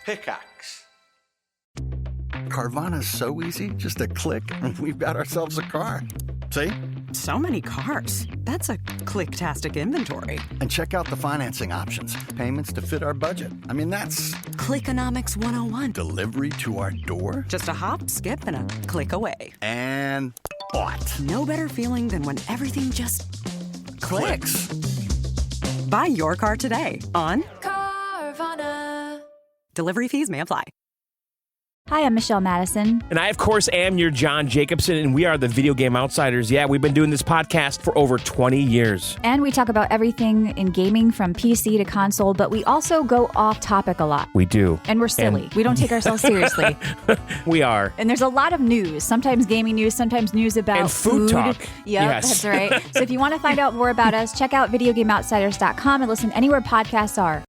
Pickaxe. Carvana's so easy, just a click, and we've got ourselves a car. See? So many cars. That's a click-tastic inventory. And check out the financing options. Payments to fit our budget. I mean, that's... Clickonomics 101. Delivery to our door? Just a hop, skip, and a click away. And bought. No better feeling than when everything just clicks. Buy your car today on Carvana. Delivery fees may apply. Hi, I'm Michelle Madison. And I, of course, am your John Jacobson, and we are the Video Game Outsiders. Yeah, we've been doing this podcast for over 20 years. And we talk about everything in gaming from PC to console, but we also go off topic a lot. We do. And we're silly. We don't take ourselves seriously. We are. And there's a lot of news, sometimes gaming news, sometimes news about and food talk. Yep, yes. That's right. So if you want to find out more about us, check out videogameoutsiders.com and listen anywhere podcasts are.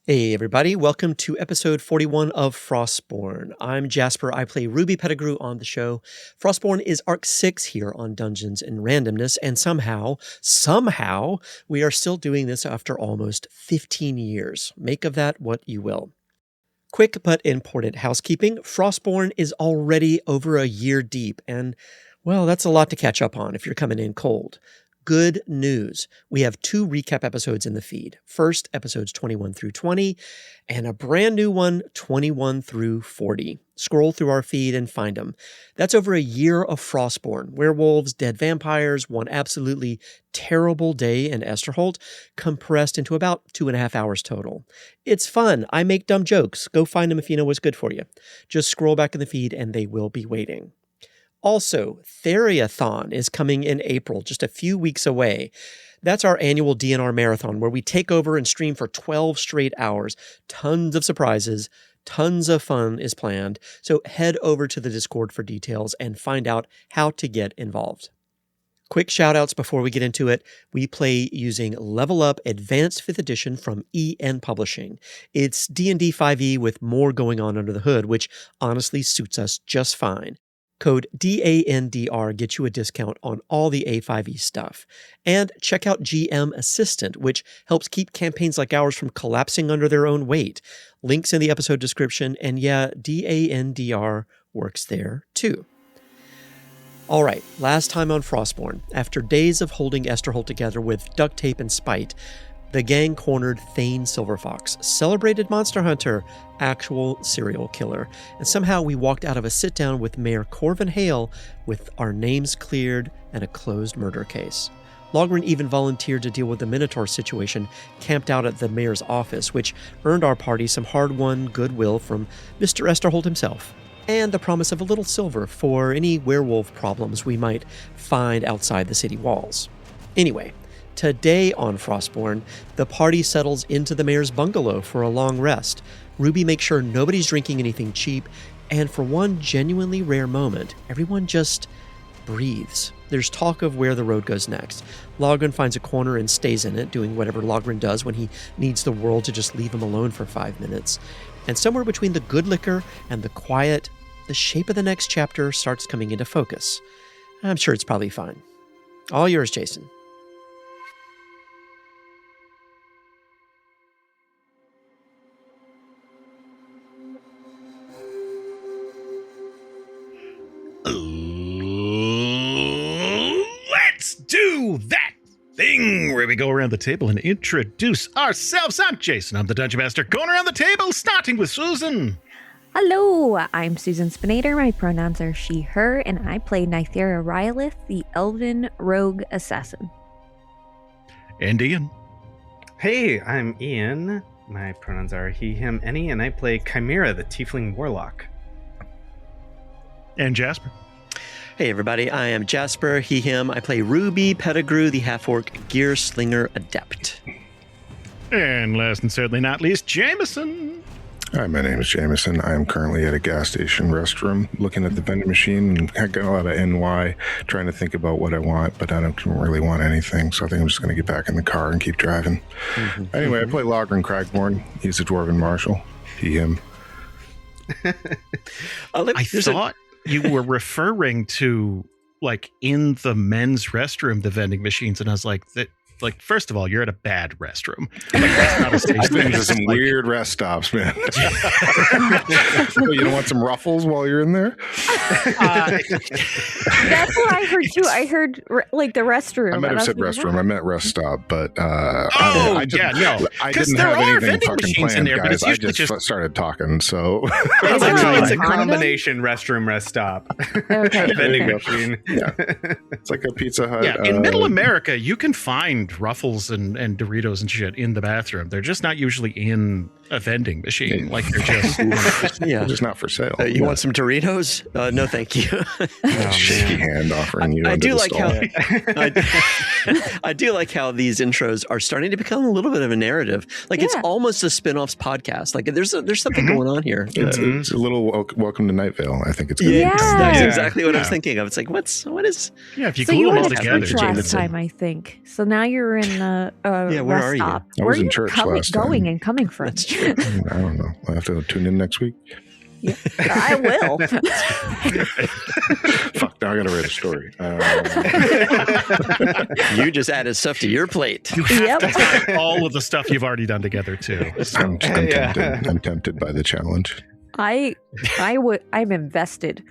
Hey everybody, welcome to episode 41 of Frostbourne. I'm Jasper, I play Ruby Pettigrew on the show. Frostbourne is Arc 6 here on Dungeons and Randomness, and somehow, we are still doing this after almost 15 years. Make of that what you will. Quick but important housekeeping, Frostbourne is already over a year deep, and, well, that's a lot to catch up on if you're coming in cold. Good news. We have 2 recap episodes in the feed. First, episodes 21 through 20, and a brand new one, 21 through 40. Scroll through our feed and find them. That's over a year of Frostbourne. Werewolves, dead vampires, one absolutely terrible day in Esterholt, compressed into about 2.5 hours total. It's fun. I make dumb jokes. Go find them if you know what's good for you. Just scroll back in the feed and they will be waiting. Also, Theriathon is coming in April, just a few weeks away. That's our annual DNR marathon where we take over and stream for 12 straight hours. Tons of surprises, tons of fun is planned. So head over to the Discord for details and find out how to get involved. Quick shout-outs before we get into it. We play using Level Up Advanced 5th Edition from EN Publishing. It's D&D 5e with more going on under the hood, which honestly suits us just fine. Code DANDR gets you a discount on all the A5e stuff. And check out GM Assistant, which helps keep campaigns like ours from collapsing under their own weight. Links in the episode description, and yeah, DANDR works there too. All right, last time on Frostbourne, after days of holding Esterholt together with duct tape and spite, the gang cornered Thane Silverfox, celebrated monster hunter, actual serial killer, and somehow we walked out of a sit-down with Mayor Corvin Hale with our names cleared and a closed murder case. Logrhyn even volunteered to deal with the Minotaur situation camped out at the mayor's office, which earned our party some hard-won goodwill from Mr. Esterholt himself, and the promise of a little silver for any werewolf problems we might find outside the city walls. Anyway, today on Frostbourne, the party settles into the mayor's bungalow for a long rest. Ruby makes sure nobody's drinking anything cheap, and for one genuinely rare moment, everyone just breathes. There's talk of where the road goes next. Logrhyn finds a corner and stays in it, doing whatever Logrhyn does when he needs the world to just leave him alone for 5 minutes. And somewhere between the good liquor and the quiet, the shape of the next chapter starts coming into focus. I'm sure it's probably fine. All yours, Jason. Let's do that thing where we go around the table and introduce ourselves. I'm Jason. I'm the Dungeon Master. Going around the table, starting with Susan. Hello, I'm Susan Spenader. My pronouns are she, her, and I play Nythera Rhyelith, the Elven Rogue Assassin. And Ian. Hey, I'm Ian. My pronouns are he, him, any, and I play Chimera, the Tiefling Warlock. And Jasper. Hey everybody, I am Jasper, he, him. I play Ruby Pettigrew, the half-orc gear slinger adept. And last and certainly not least, Jamieson. Hi, my name is Jamieson. I am currently at a gas station restroom looking at the vending machine, and I got a lot of NY trying to think about what I want, but I don't really want anything, so I think I'm just going to get back in the car and keep driving. Anyway, I play Logrhyn Cragborn. He's a dwarven marshal. He, him. I thought you were referring to, like, in the men's restroom, the vending machines, and I was like, like, first of all, you're at a bad restroom. Like, that's not a safe I've been space. to some weird rest stops, man. You don't want some ruffles while you're in there? That's what I heard too. I heard like the restroom. I might have said restroom. I meant rest stop, but I didn't have anything fucking planned, guys. I just started talking, so it's a combination restroom rest stop. Okay. Vending machine. Yeah, it's like a Pizza Hut. Yeah, in Middle America, you can find Ruffles and Doritos and shit in the bathroom. They're just not usually in a vending machine. Like they're just just not for sale. You want some Doritos? No, thank you. Shaky hand offering you. I do like how I do like how these intros are starting to become a little bit of a narrative. Like it's almost a spin-offs podcast. Like there's something going on here. It's a little welcome to Night Vale. I think it's good. That's exactly what I was thinking of. It's like what is? Yeah, if you so glue you them were all in together, church last time, I think. So now you're in a where rest are you? stop. I was in church last time. Going and coming from. That's true. I don't know. I have to tune in next week. Yeah, I will. Fuck, now I gotta write a story. You just added stuff to your plate. You have to have all of the stuff you've already done together too. I'm tempted. I'm tempted by the challenge. I'm invested.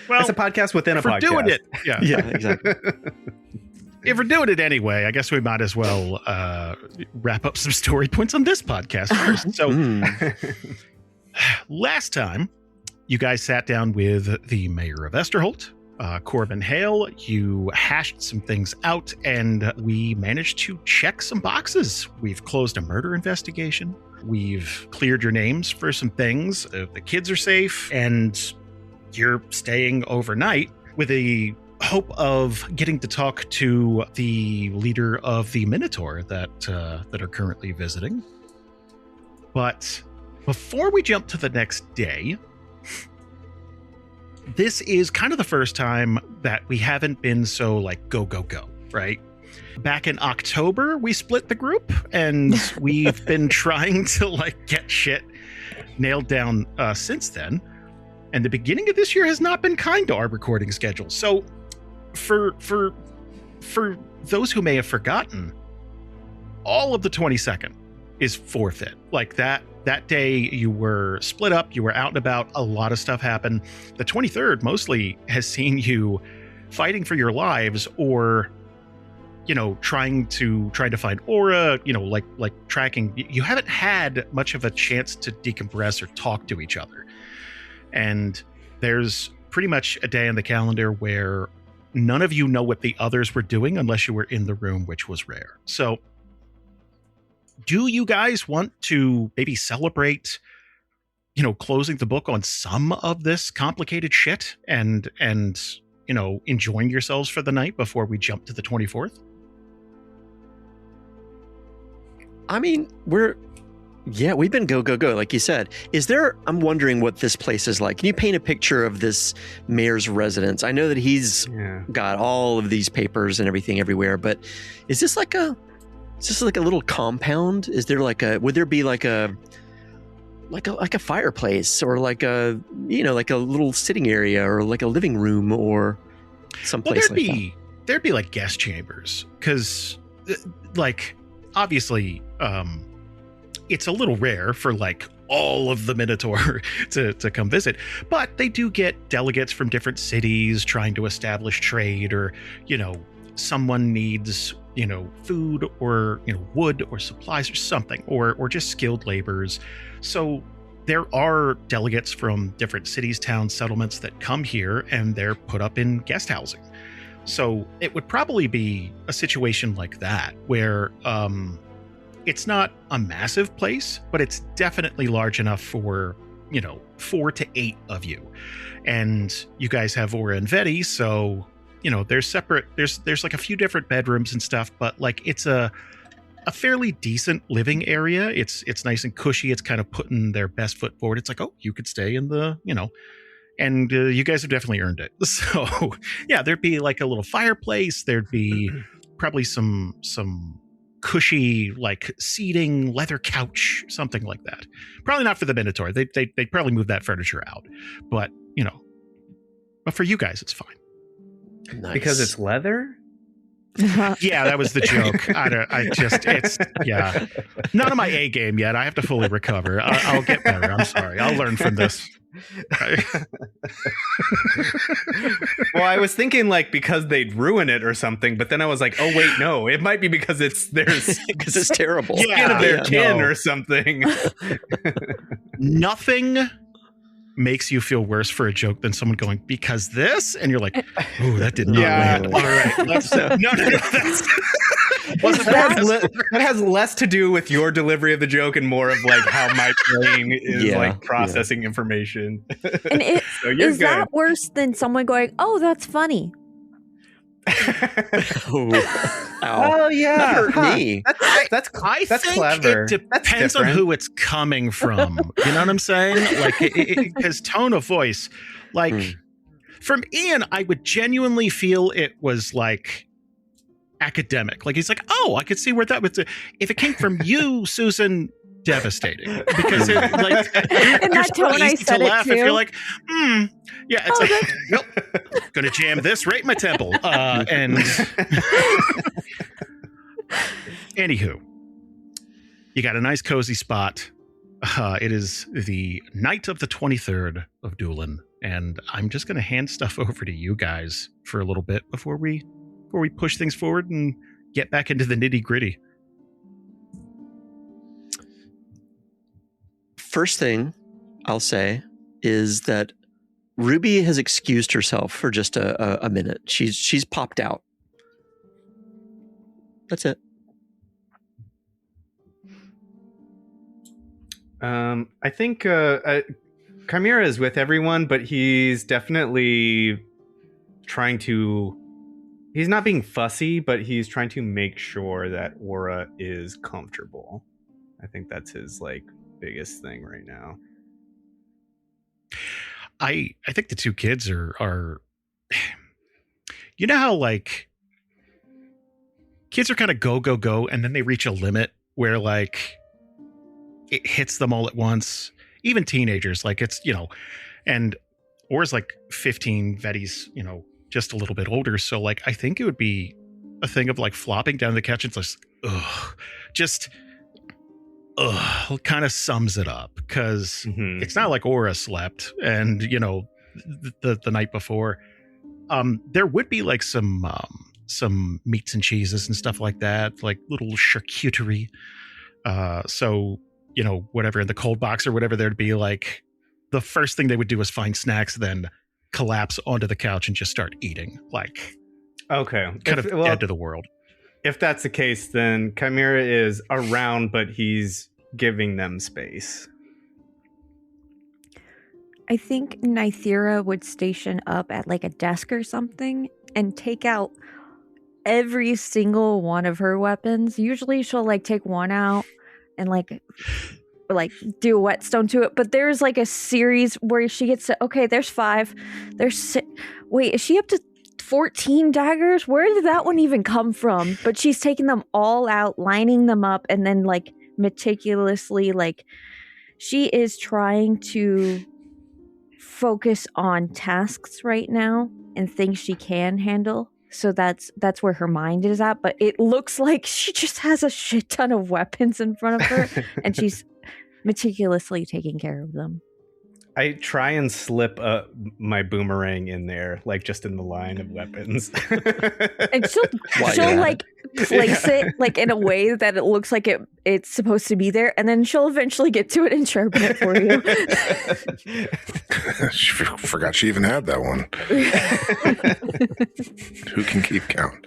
Well, it's a podcast within a podcast. Doing it. Yeah, exactly. If we're doing it anyway, I guess we might as well wrap up some story points on this podcast first. So last time, you guys sat down with the mayor of Esterholt, Corbin Hale. You hashed some things out, and we managed to check some boxes. We've closed a murder investigation. We've cleared your names for some things. The kids are safe, and you're staying overnight with a hope of getting to talk to the leader of the Minotaur that are currently visiting. But before we jump to the next day, this is kind of the first time that we haven't been so like go, right? Back in October, we split the group, and we've been trying to like get shit nailed down since then. And the beginning of this year has not been kind to our recording schedule. So for those who may have forgotten, all of the 22nd is forfeit. Like that day you were split up, you were out and about, a lot of stuff happened. The 23rd mostly has seen you fighting for your lives, or trying to find aura, like tracking. You haven't had much of a chance to decompress or talk to each other. And there's pretty much a day on the calendar where none of you know what the others were doing unless you were in the room, which was rare. So do you guys want to maybe celebrate, closing the book on some of this complicated shit and enjoying yourselves for the night before we jump to the 24th? I mean, we've been go, like you said. I'm wondering what this place is like. Can you paint a picture of this mayor's residence? I know that he's got all of these papers and everything everywhere, but is this like a little compound? Is there would there be like a fireplace, or like a little sitting area, or like a living room, or someplace there'd be like guest chambers, because obviously it's a little rare for like all of the Minotaur to come visit, but they do get delegates from different cities trying to establish trade, or someone needs food, or wood or supplies or something, or just skilled laborers. So there are delegates from different cities, towns, settlements that come here, and they're put up in guest housing. So it would probably be a situation like that, where it's not a massive place, but it's definitely large enough for 4 to 8 of you. And you guys have Aura and Veti, so there's separate, there's like a few different bedrooms and stuff, but like it's a fairly decent living area. It's nice and cushy. It's kind of putting their best foot forward. It's like, oh, you could stay in the and you guys have definitely earned it. So yeah, there'd be like a little fireplace. There'd be probably some cushy like seating, leather couch, something like that. Probably not for the Minotaur. They'd probably move that furniture out, but but for you guys, it's fine. Nice. Because it's leather? Yeah, that was the joke. It's not on my A game yet. I have to fully recover. I'll get better. I'm sorry. I'll learn from this. Well, I was thinking like because they'd ruin it or something, but then I was like, oh wait, no, it might be because it's terrible. Skin of their kin or something. Nothing makes you feel worse for a joke than someone going, because this, and you're like, oh, that did not land. All right, let's no, that's that has less to do with your delivery of the joke and more of like how my brain is like processing information. And is that worse than someone going, oh, that's funny? Oh yeah, that hurt me. That's I think clever. It depends on who it's coming from. You know what I'm saying? Like his tone of voice. Like from Ian, I would genuinely feel it was like academic. Like he's like, oh, I could see where that was. If it came from you, Susan, devastating, because it, like in that tone I said it too. If you're like, yeah, it's like, nope, gonna jam this right in my temple. And anywho, you got a nice cozy spot. It is the night of the 23rd of Doolin, and I'm just gonna hand stuff over to you guys for a little bit before we push things forward and get back into the nitty gritty. First thing I'll say is that Ruby has excused herself for just a minute. She's popped out. That's it. I think Chimera is with everyone, but he's definitely trying to... He's not being fussy, but he's trying to make sure that Aura is comfortable. I think that's his like biggest thing right now. I think the two kids are you know how like kids are kind of go and then they reach a limit where like it hits them all at once. Even teenagers, like it's, you know, and Aura's like 15, Vetti's, you know, just a little bit older. So like I think it would be a thing of like flopping down the couch and just kind of sums it up, because it's not like Aura slept and, you know, the night before. There would be like some meats and cheeses and stuff like that, like little charcuterie. So, you know, whatever in the cold box or whatever, there'd be like the first thing they would do is find snacks, then collapse onto the couch and just start eating, like okay, dead to the world. If that's the case, then Chimera is around, but he's giving them space. I think Nythera would station up at like a desk or something and take out every single one of her weapons. Usually she'll like take one out and like do a whetstone to it, but there's like a series where she gets to, okay, there's 5, there's 6. Wait, is she up to 14 daggers? Where did that one even come from? But she's taking them all out, lining them up, and then like meticulously, like she is trying to focus on tasks right now and things she can handle. So that's where her mind is at. But it looks like she just has a shit ton of weapons in front of her and she's meticulously taking care of them. I try and slip my boomerang in there, like just in the line of weapons. And she'll like place it like in a way that it looks like it's supposed to be there, and then she'll eventually get to it and sharpen it for you. She forgot she even had that one. Who can keep count?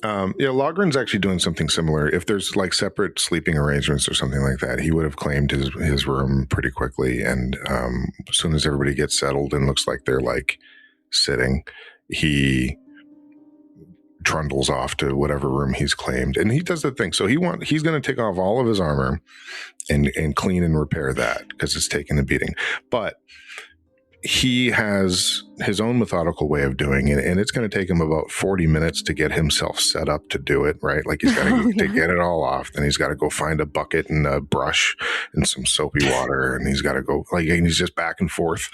Logryn's actually doing something similar. If there's like separate sleeping arrangements or something like that, he would have claimed his room pretty quickly. And as soon as everybody gets settled and looks like they're like sitting, he trundles off to whatever room he's claimed. And he does the thing. So he's going to take off all of his armor and clean and repair that because it's taking a beating. But he has his own methodical way of doing it, and it's going to take him about 40 minutes to get himself set up to do it, right? Like he's got to get it all off. Then he's got to go find a bucket and a brush and some soapy water, and he's got to go, like, and he's just back and forth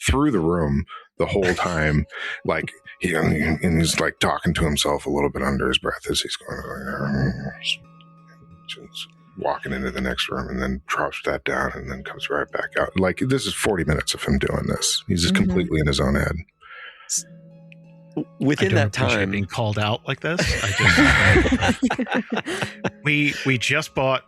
through the room the whole time, like and he's like talking to himself a little bit under his breath as he's going, just walking into the next room, and then drops that down and then comes right back out. Like, this is 40 minutes of him doing this. He's just completely in his own head. Within that time, being called out like this, we just bought.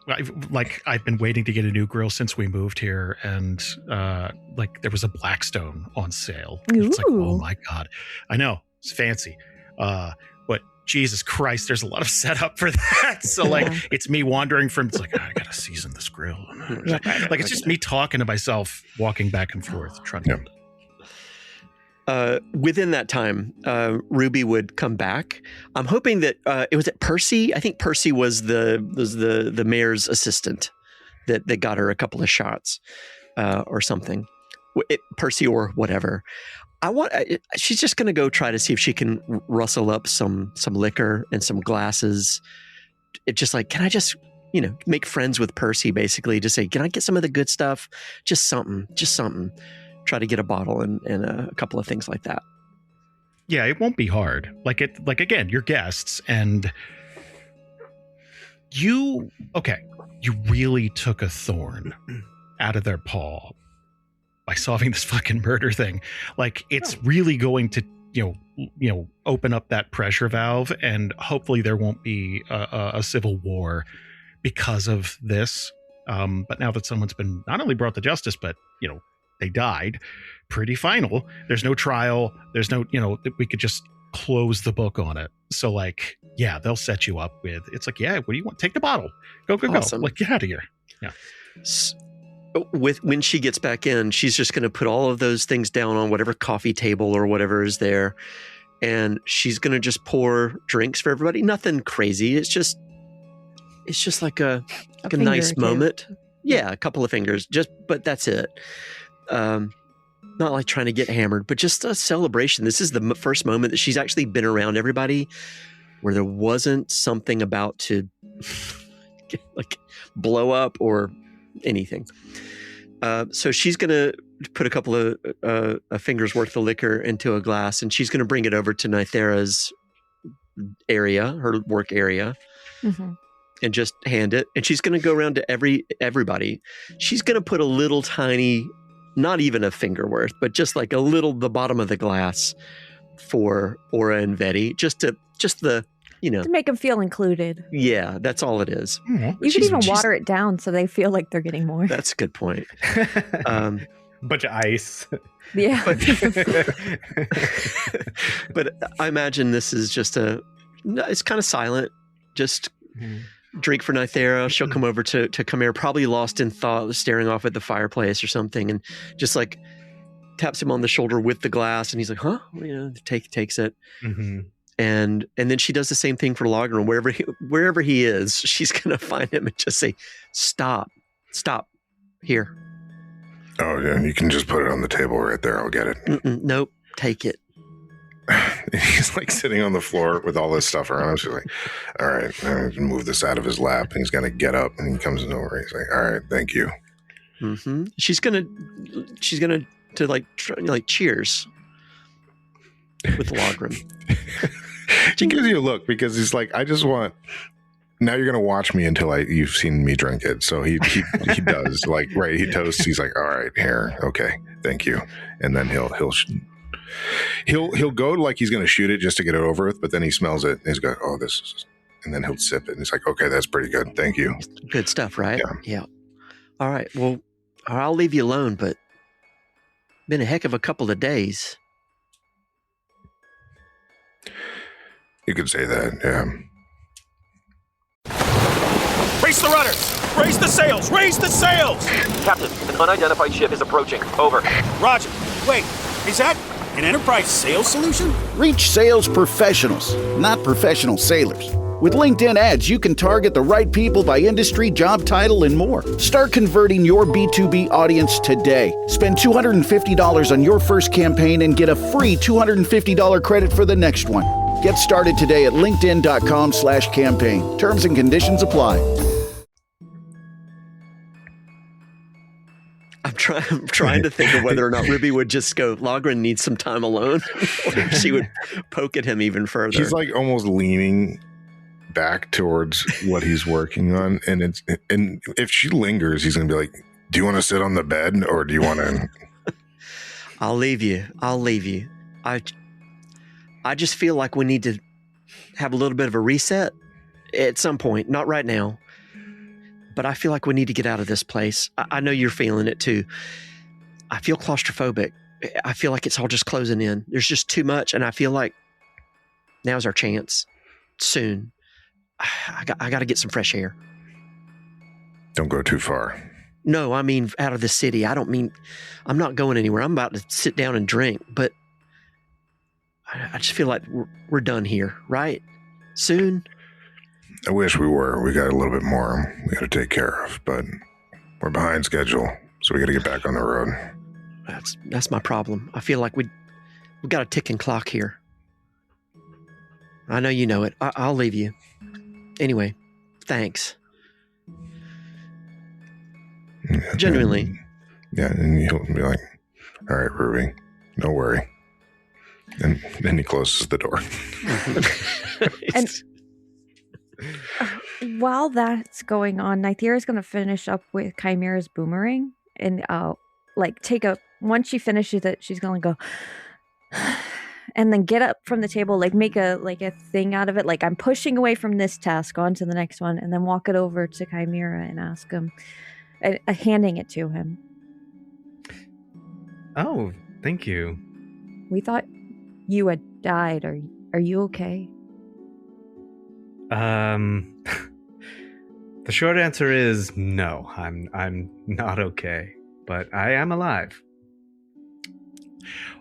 I've been waiting to get a new grill since we moved here, and there was a Blackstone on sale. It's like, oh my god, I know it's fancy, but Jesus Christ, there's a lot of setup for that. So it's me wandering from. It's like, I gotta season this grill. It's just me talking to myself, walking back and forth, trying to. Within that time, Ruby would come back. I'm hoping that it was at Percy. I think Percy was the mayor's assistant that got her a couple of shots or something. Percy or whatever. She's just going to go try to see if she can rustle up some liquor and some glasses. It's just like, can I just make friends with Percy? Basically, just say, can I get some of the good stuff? Just something. Try to get a bottle and a couple of things like that. Yeah, it won't be hard. Again, you're guests, and you really took a thorn out of their paw by solving this fucking murder thing. It's really going to open up that pressure valve, and hopefully there won't be a civil war because of this. But now that someone's been not only brought to justice, but they died, pretty final. There's no trial. There's no, we could just close the book on it. So they'll set you up with, it's like, what do you want? Take the bottle. Go. Awesome. Get out of here. Yeah. When she gets back in, she's just going to put all of those things down on whatever coffee table or whatever is there. And she's going to just pour drinks for everybody. Nothing crazy. It's just like a nice moment. Yeah. A couple of fingers, but that's it. Not like trying to get hammered, but just a celebration. This is the first moment that she's actually been around everybody where there wasn't something about to blow up or anything. So she's going to put a couple of fingers worth of liquor into a glass, and she's going to bring it over to Nythera's area, her work area, and just hand it. And she's going to go around to everybody. She's going to put a little tiny, not even a finger worth, but just like the bottom of the glass for Aura and Vetty, to make them feel included. Yeah, that's all it is. You could even water it down so they feel like they're getting more. That's a good point. Bunch of ice. Yeah. But I imagine this is just it's kind of silent, just drink for Nythera. She'll come over to Chimera, probably lost in thought, staring off at the fireplace or something, and just taps him on the shoulder with the glass, and he's like, huh? Takes it. And then she does the same thing for Logrhyn. Wherever he is, she's going to find him and just say, stop here. Oh, yeah, you can just put it on the table right there. I'll get it. Nope, take it. He's sitting on the floor with all this stuff around him. She's like, all right, I'm going to move this out of his lap. And he's going to get up, and he comes over. He's like, all right, thank you. She's going to cheers with Logrhyn. She gives you a look because he's like, I just want. Now you're going to watch me until you've seen me drink it. So he does he toasts. He's like, all right, here. Okay. Thank you. And then he'll go like he's going to shoot it just to get it over with. But then he smells it and he's going, oh, this is, and then he'll sip it. And he's like, okay, that's pretty good. Thank you. Good stuff, right? Yeah. All right. Well, I'll leave you alone, but been a heck of a couple of days. You could say that. Yeah. Raise the rudders! Raise the sails! Raise the sails! Captain, an unidentified ship is approaching. Over. Roger. Wait, is that an enterprise sales solution? Reach sales professionals, not professional sailors. With LinkedIn ads, you can target the right people by industry, job title, and more. Start converting your B2B audience today. Spend $250 on your first campaign and get a free $250 credit for the next one. Get started today at linkedin.com/campaign. Terms and conditions apply. I'm trying to think of whether or not Ruby would just go, Logrhyn needs some time alone, or she would poke at him even further. She's like almost leaning back towards what he's working on, and if she lingers, he's gonna be like, do you want to sit on the bed, or do you want to? I'll leave you. I just feel like we need to have a little bit of a reset at some point. Not right now, but I feel like we need to get out of this place. I know you're feeling it too. I feel claustrophobic. I feel like it's all just closing in. There's just too much, and I feel like now's our chance. Soon. I got to get some fresh air. Don't go too far. No, I mean out of the city. I don't mean I'm not going anywhere. I'm about to sit down and drink, but I just feel like we're done here, right? Soon. I wish we were. We got a little bit more we got to take care of, but we're behind schedule, so we got to get back on the road. That's my problem. I feel like we got a ticking clock here. I know you know it. I'll leave you. Anyway, thanks. Yeah, genuinely. And he'll be like, all right, Ruby, don't worry. And then he closes the door. And while that's going on, Nythera is going to finish up with Chimera's boomerang and once she finishes it, she's going to go and then get up from the table, make a thing out of it. Like, I'm pushing away from this task onto the next one, and then walk it over to Chimera and ask him, handing it to him. Oh, thank you. We thought you had died. Are you okay? The short answer is no. I'm not okay, but I am alive.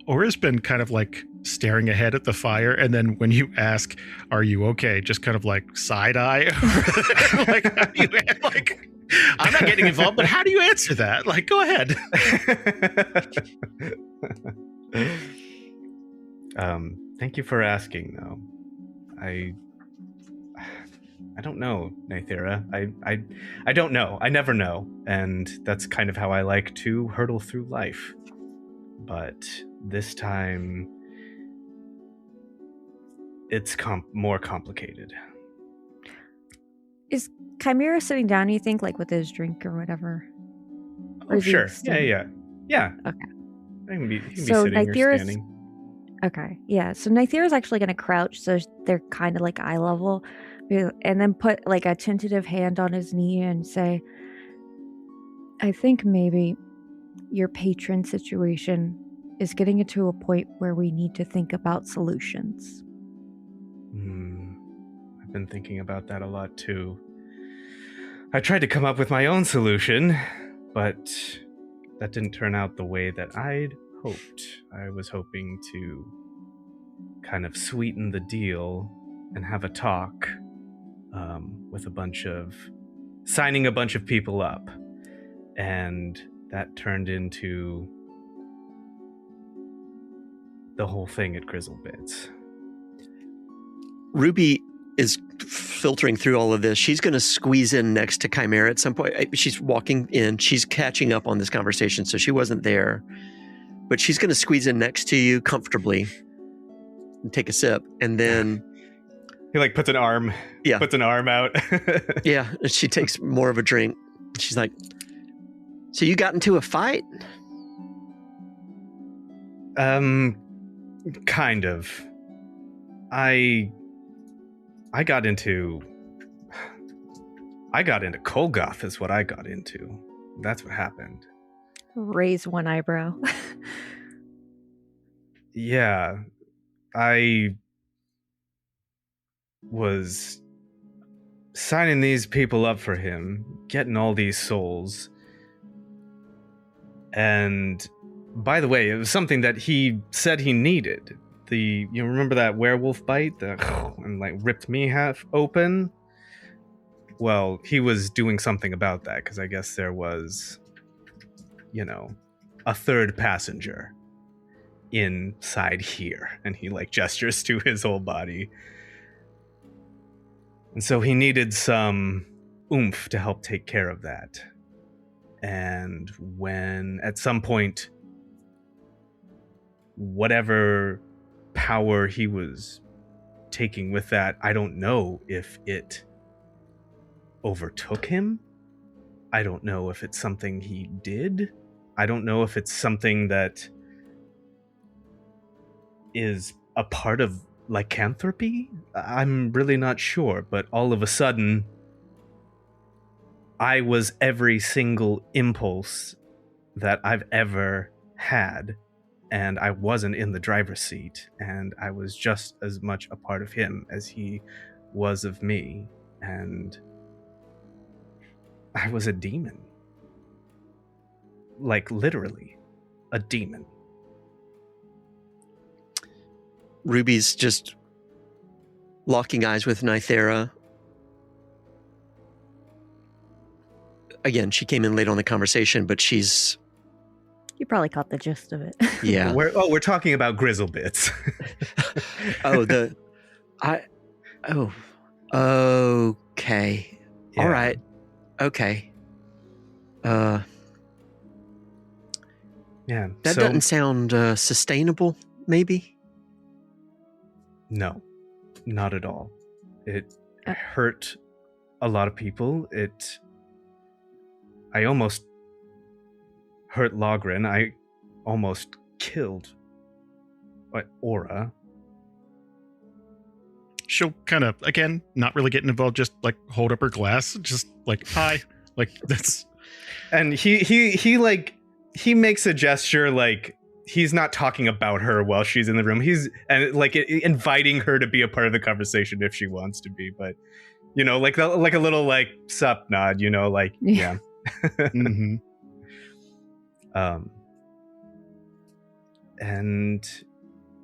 Aura's been kind of like staring ahead at the fire, and then when you ask, "Are you okay?" just kind of like side eye. Like, how do you, like, I'm not getting involved, but how do you answer that? Like, go ahead. Thank you for asking, though. I don't know, Nythera. I don't know. I never know, and that's kind of how I like to hurtle through life. But this time, it's more complicated. Is Chimera sitting down, you think, with his drink or whatever? Or sure. Yeah. Okay. He can be sitting or standing. Okay, yeah. So Nythera's actually going to crouch, so they're kind of eye level, and then put a tentative hand on his knee and say, I think maybe your patron situation is getting it to a point where we need to think about solutions. I've been thinking about that a lot too. I tried to come up with my own solution, but that didn't turn out the way that I'd hoped. I was hoping to kind of sweeten the deal and have a talk with signing a bunch of people up. And that turned into the whole thing at Grizzlebits. Ruby is filtering through all of this. She's going to squeeze in next to Chimera at some point. She's walking in. She's catching up on this conversation, so she wasn't there. But she's going to squeeze in next to you comfortably and take a sip. And then... He puts an arm out. Yeah, and she takes more of a drink. She's like, so you got into a fight? Kind of. I got into Kolgoth is what I got into. That's what happened. Raise one eyebrow. Yeah. I was signing these people up for him, getting all these souls. And by the way, it was something that he said he needed. You remember that werewolf bite and ripped me half open? Well, he was doing something about that because I guess there was, a third passenger inside here, and he gestures to his whole body. And so he needed some oomph to help take care of that. And when at some point, whatever power he was taking with that, I don't know if it overtook him. I don't know if it's something he did. I don't know if it's something that is a part of lycanthropy. I'm really not sure, but all of a sudden, I was every single impulse that I've ever had, and I wasn't in the driver's seat, and I was just as much a part of him as he was of me, and I was a demon. Like, literally, a demon. Ruby's just locking eyes with Nythera. Again, she came in late on the conversation, but she's... You probably caught the gist of it. Yeah. We're talking about grizzle bits. Okay. Yeah. All right. Okay. Yeah. That doesn't sound sustainable, maybe? No, not at all. It hurt a lot of people. I almost hurt Logrhyn. I almost killed Aura. She'll kind of, again, not really getting involved, just like hold up her glass, just like, hi. Like, that's... And he makes a gesture like he's not talking about her while she's in the room. He's inviting her to be a part of the conversation if she wants to be, but like a little like sup nod, like yeah. Mm-hmm. And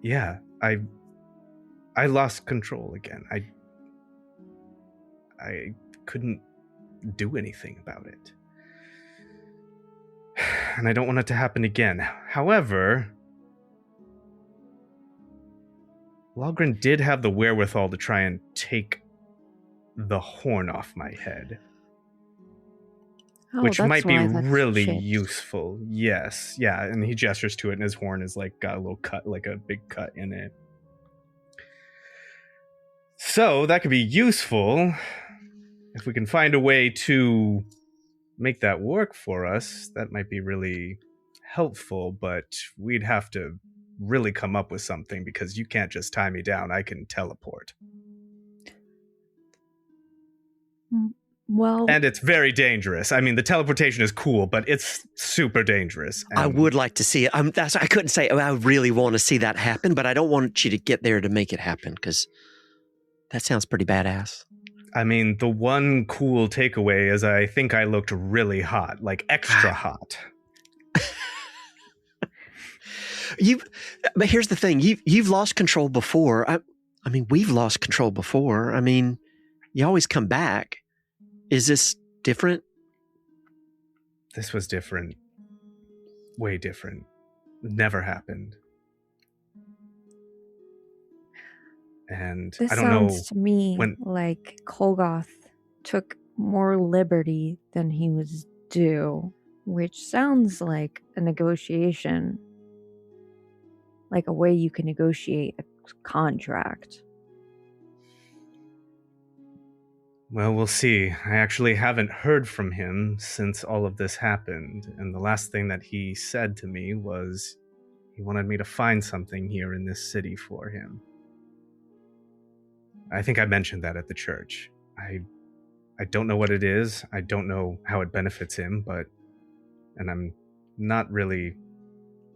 yeah, I lost control again. I couldn't do anything about it. And I don't want it to happen again. However, Logrhyn did have the wherewithal to try and take the horn off my head. Which might be really useful. Yes. Yeah. And he gestures to it and his horn is like got a little cut, like a big cut in it. So that could be useful if we can find a way to make that work for us. That might be really helpful, but we'd have to really come up with something because you can't just tie me down. I can teleport. Well, and it's very dangerous. I mean, the teleportation is cool, but it's super dangerous. I would like to see it. I couldn't say, I really want to see that happen, but I don't want you to get there to make it happen because that sounds pretty badass. I mean, the one cool takeaway is I think I looked really hot, like extra hot. But here's the thing: you've lost control before. I mean, we've lost control before. I mean, you always come back. Is this different? This was different. Way different. Never happened. And this I don't know. Sounds to me like Kolgoth took more liberty than he was due, which sounds like a negotiation, like a way you can negotiate a contract. Well, we'll see. I actually haven't heard from him since all of this happened, and the last thing that he said to me was he wanted me to find something here in this city for him. I think I mentioned that at the church. I don't know what it is. I don't know how it benefits him, and I'm not really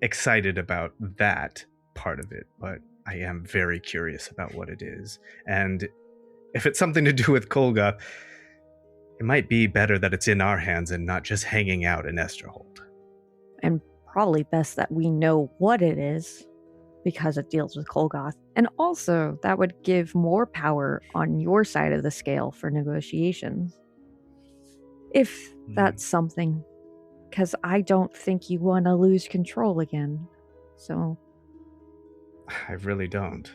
excited about that part of it, but I am very curious about what it is. And if it's something to do with Kolgoth, it might be better that it's in our hands and not just hanging out in Esterhold. And probably best that we know what it is, because it deals with Kolgoth. And also, that would give more power on your side of the scale for negotiations. If that's something. Because I don't think you want to lose control again. So. I really don't.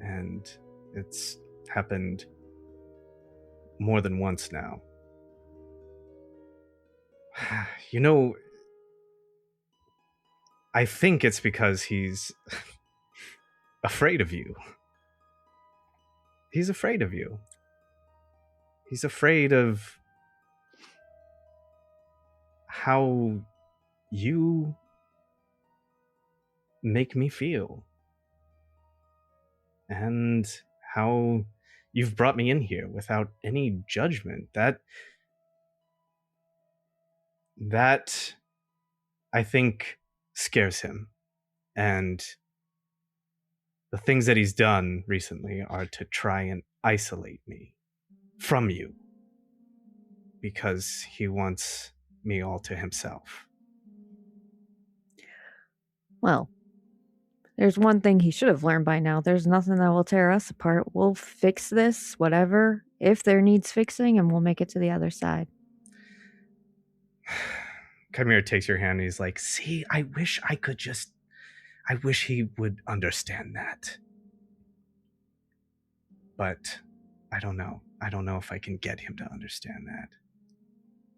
And it's happened more than once now. You know, I think it's because he's afraid of you. He's afraid of you. He's afraid of how you make me feel. And how you've brought me in here without any judgment. That I think scares him. And the things that he's done recently are to try and isolate me from you. Because he wants me all to himself. Well, there's one thing he should have learned by now. There's nothing that will tear us apart. We'll fix this, whatever, if there needs fixing, and we'll make it to the other side. Chimera takes your hand and he's like, see, I wish he would understand that. But I don't know. I don't know if I can get him to understand that.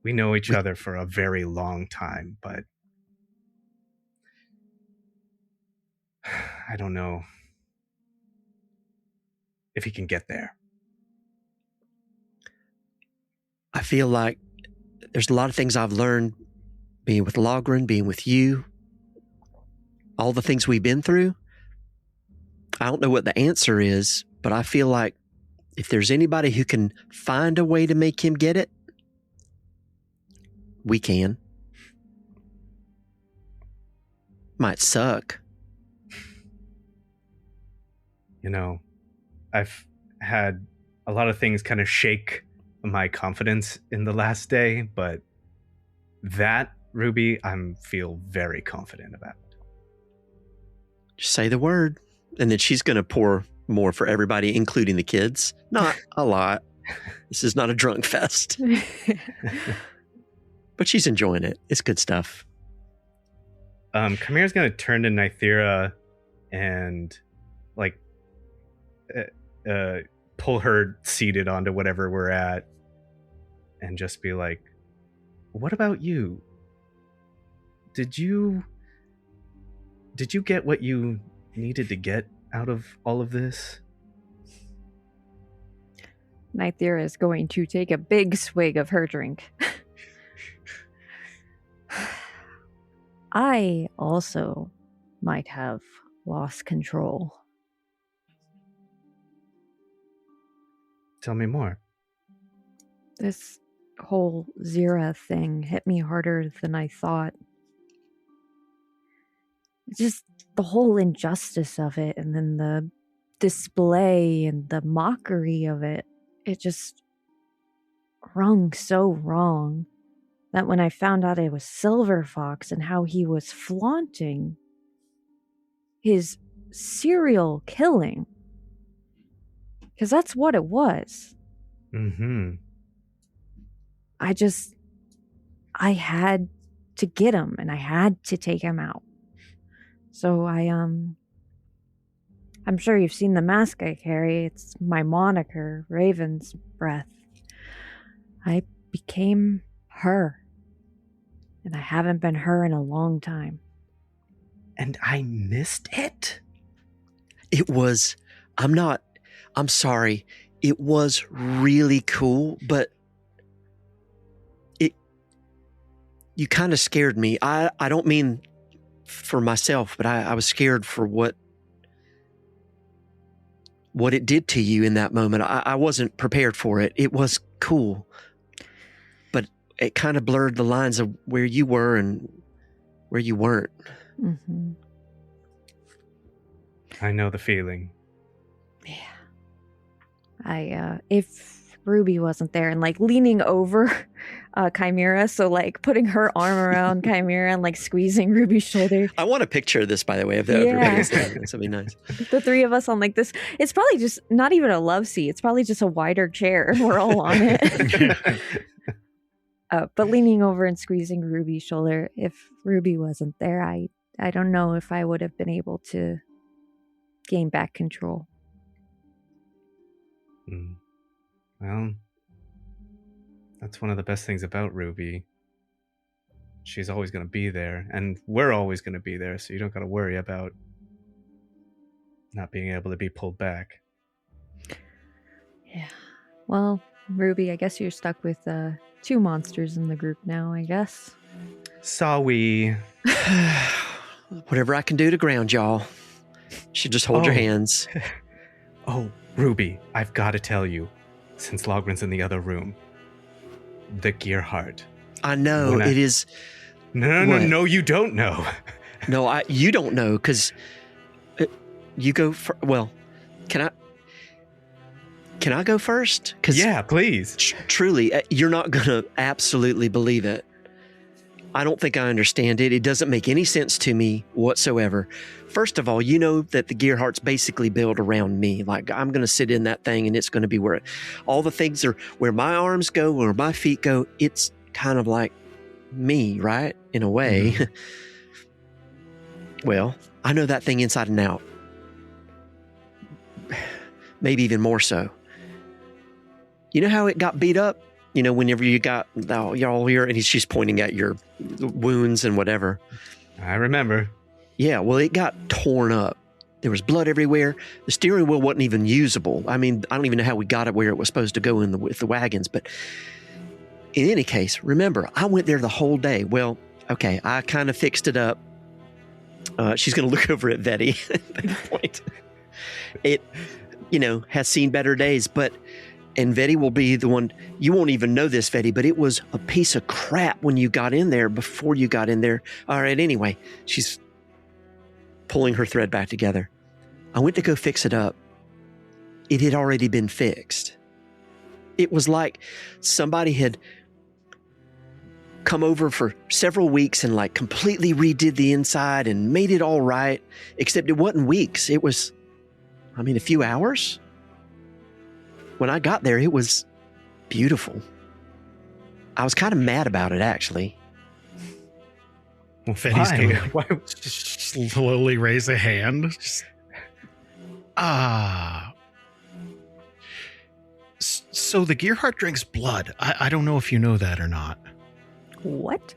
We know each other for a very long time, but I don't know if he can get there. I feel like there's a lot of things I've learned being with Logrhyn, being with you, all the things we've been through. I don't know what the answer is, but I feel like if there's anybody who can find a way to make him get it, we can. Might suck. You know, I've had a lot of things kind of shake my confidence in the last day, but that, Ruby, I feel very confident about. Just say the word, and then she's going to pour more for everybody, including the kids. Not a lot. This is not a drunk fest. But she's enjoying it. It's good stuff. Chimera's going to turn to Nythera and, like, pull her seated onto whatever we're at and just be like, what about you? Did you get what you needed to get out of all of this? Nythera is going to take a big swig of her drink. I also might have lost control. Tell me more. This whole Zira thing hit me harder than I thought. Just the whole injustice of it, and then the display and the mockery of it. It just rung so wrong that when I found out it was Silver Fox and how he was flaunting his serial killing, because that's what it was. Mm-hmm. I had to get him, and I had to take him out. So I'm sure you've seen the mask I carry. It's my moniker, Raven's Breath. I became her. And I haven't been her in a long time. And I missed it? I'm sorry. It was really cool, but you kind of scared me. I don't mean for myself, but I was scared for what it did to you in that moment. I wasn't prepared for it. It was cool, but it kind of blurred the lines of where you were and where you weren't. Mm-hmm. I know the feeling. Yeah. If Ruby wasn't there and like leaning over Chimera, so like putting her arm around Chimera and like squeezing Ruby's shoulder. I want a picture of this, by the way, of everybody. This would be nice. The three of us on like this. It's probably just not even a love seat. It's probably just a wider chair. We're all on it. But leaning over and squeezing Ruby's shoulder. If Ruby wasn't there, I don't know if I would have been able to gain back control. Well, that's one of the best things about Ruby. she's always going to be there, and we're always going to be there, so you don't got to worry about not being able to be pulled back. Yeah. Well, Ruby, I guess you're stuck with 2 monsters in the group now, I guess. Sorry. Whatever I can do to ground y'all. Should just hold your hands. Oh, Ruby, I've got to tell you, since Logryn's in the other room, the gear heart. I know, it is... No, you don't know. No, you don't know, because you go... Well, can I go first? Yeah, please. Truly, you're not going to absolutely believe it. I don't think I understand it. It doesn't make any sense to me whatsoever. First of all, you know that the gear heart's basically built around me. Like, I'm going to sit in that thing and it's going to be where all the things are, where my arms go, where my feet go. It's kind of like me, right? In a way. Mm-hmm. Well, I know that thing inside and out. Maybe even more so. You know how it got beat up? You know, whenever you got y'all here, and she's pointing at your wounds and whatever. I remember. Yeah, well, it got torn up. There was blood everywhere. The steering wheel wasn't even usable. I mean, I don't even know how we got it where it was supposed to go with the wagons. But in any case, remember, I went there the whole day. Well, okay, I kind of fixed it up. She's going to look over at Vetty at that point. It, has seen better days, and Vetty will be the one, you won't even know this, Vetty, but it was a piece of crap when you got in there, before you got in there. All right, anyway, she's pulling her thread back together. I went to go fix it up. It had already been fixed. It was like somebody had come over for several weeks and like completely redid the inside and made it all right, except it wasn't weeks. It was, a few hours. When I got there, it was beautiful. I was kind of mad about it, actually. Well, Fetty's going to slowly raise a hand. So the Gearheart drinks blood. I don't know if you know that or not. What?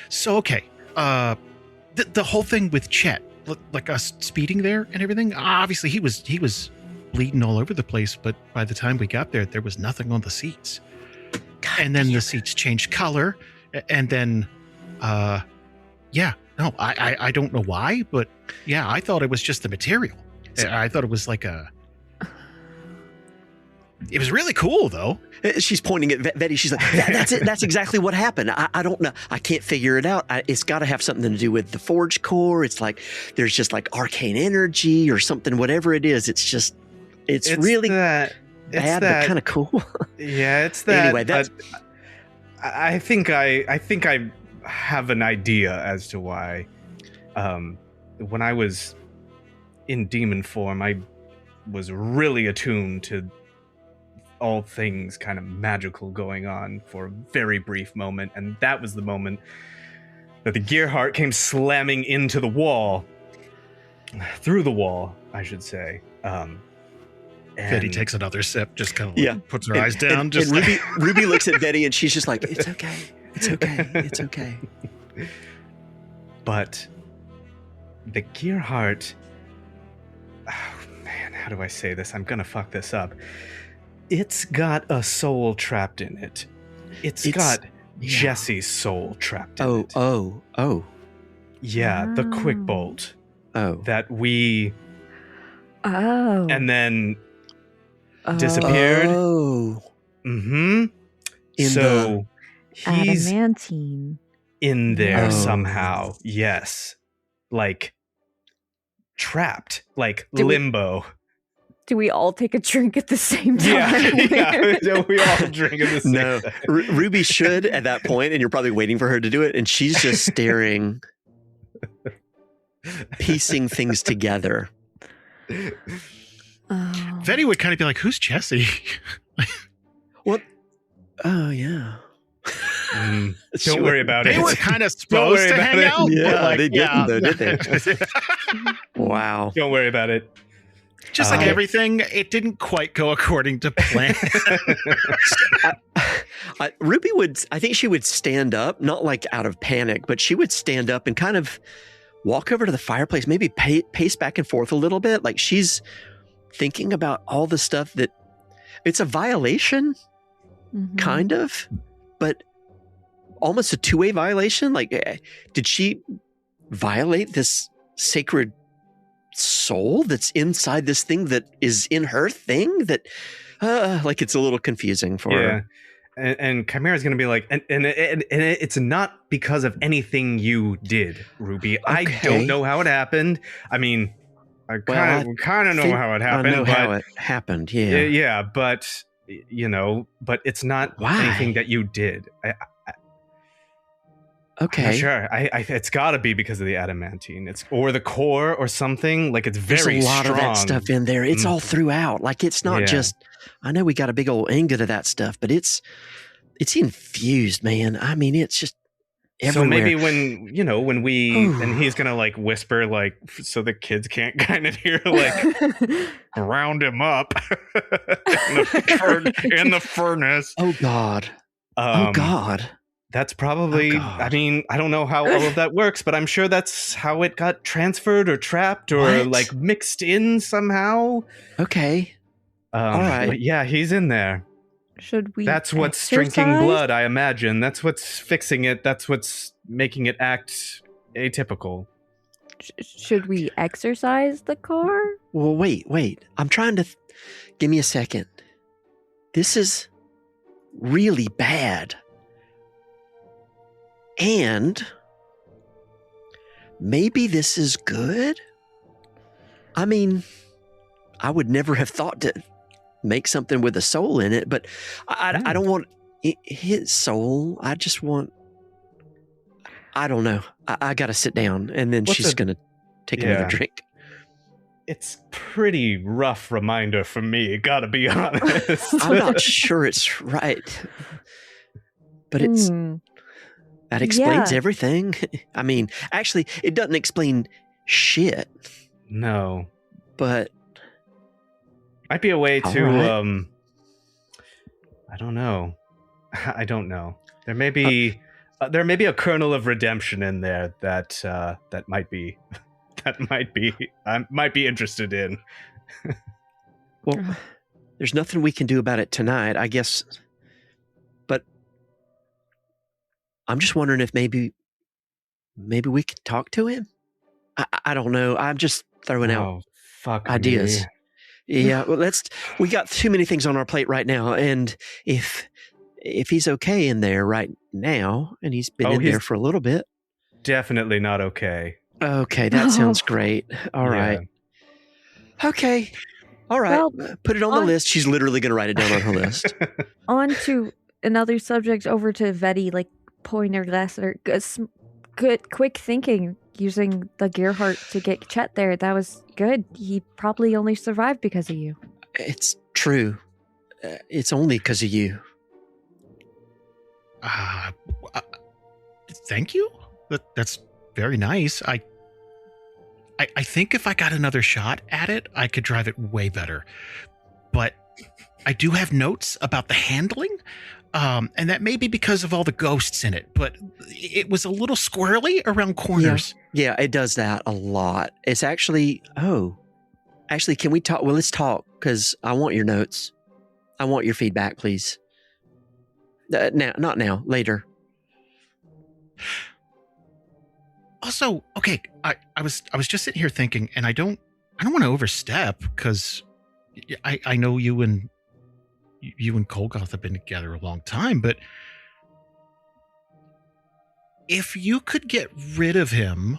So, okay. The whole thing with Chet, like us speeding there and everything, obviously he was bleeding all over the place, but by the time we got there, there was nothing on the seats. And then the seats changed color, and then, I don't know why, but yeah, I thought it was just the material. I thought it was like it was really cool, though. She's pointing at Vetty. She's like, that's it. That's exactly what happened. I don't know. I can't figure it out. It's got to have something to do with the forge core. It's like there's just like arcane energy or something, whatever it is. It's really bad, but kind of cool. Yeah, it's that. Anyway, that's... I think I have an idea as to why. When I was in demon form, I was really attuned to all things kind of magical going on for a very brief moment, and that was the moment that the Gearheart came slamming into the wall, through the wall, I should say. Betty takes another sip, just kind of puts her eyes down. And Ruby looks at Betty and she's just like, it's okay. It's okay. It's okay. But the Gearheart, oh man, how do I say this? I'm gonna fuck this up. It's got a soul trapped in it. It's got Jesse's soul trapped in it. Oh. Yeah, the quick bolt. Oh. That we... Oh. And then disappeared. Oh. Mm-hmm. So he's adamantine in there somehow. Yes. Like trapped. Like limbo. Do we all take a drink at the same time? Yeah, we all drink at the same time. No, Ruby should at that point, and you're probably waiting for her to do it, and she's just staring, piecing things together. Vetty would kind of be like, "Who's Jesse?" What? Oh yeah. Don't worry about it. They were kind of supposed to hang out. Yeah, they didn't, though, did they? Wow. Don't worry about it. Just like everything, it didn't quite go according to plan. Ruby I think she would stand up, not like out of panic, but she would stand up and kind of walk over to the fireplace, maybe pace back and forth a little bit. Like she's thinking about all the stuff that it's a violation, kind of, but almost a two-way violation. Like, did she violate this sacred soul that's inside this thing that is in her thing? That, like, it's a little confusing for her. And Chimera's going to be like, and it's not because of anything you did, Ruby. I don't know how it happened. I mean, I kind of know how it happened. I know how it happened, yeah. Yeah, but, but it's not anything that you did. Okay. I'm not sure. It's got to be because of the adamantine. Or the core or something. Like, it's very There's a lot strong. of that stuff in there. It's all throughout. Like, it's not just, I know we got a big old ingot of that stuff, but it's infused, man. I mean, it's just everywhere. So maybe when we, and he's going to like whisper, like, so the kids can't kind of hear, like, round him up in the furnace. Oh, God. Oh, God. That's probably, I mean, I don't know how all of that works, but I'm sure that's how it got transferred or trapped or like mixed in somehow. Okay. All right. But yeah, he's in there. Should we? That's what's drinking blood, I imagine. That's what's fixing it. That's what's making it act atypical. Should we exercise the car? Well, wait. I'm trying to... Give me a second. This is really bad. And maybe this is good? I mean, I would never have thought to make something with a soul in it, but I don't want his soul. I just want... I don't know. I got to sit down, and then she's going to take another drink. It's pretty rough reminder for me, gotta be honest. I'm not sure it's right, but it's... That explains everything. I mean, actually, it doesn't explain shit. No. But... Might be a way to, I don't know. I don't know. There may be a kernel of redemption in there that might be I might be interested in. Well, there's nothing we can do about it tonight, I guess. But I'm just wondering if maybe we can talk to him. I don't know. I'm just throwing out ideas. Me. Yeah, well, we got too many things on our plate right now, and if he's okay in there right now, and he's been in there for a little bit. Definitely not okay. Okay, that sounds great. All right. Okay. All right. Well, put it on the list. She's literally going to write it down on her list. On to another subject, over to Vetty, like Pointer Lesser. Good, quick thinking. Using the Gearhart to get Chet there. That was good. He probably only survived because of you. It's true. It's only because of you. Thank you. That's very nice. I think if I got another shot at it, I could drive it way better. But I do have notes about the handling. And that may be because of all the ghosts in it, but it was a little squirrely around corners. Yeah, it does that a lot. It's actually, can we talk? Well, let's talk, because I want your notes. I want your feedback, please. Now, not now, later. Also, okay, I was just sitting here thinking, and I don't want to overstep, because I know you and Kolgoth have been together a long time, but if you could get rid of him,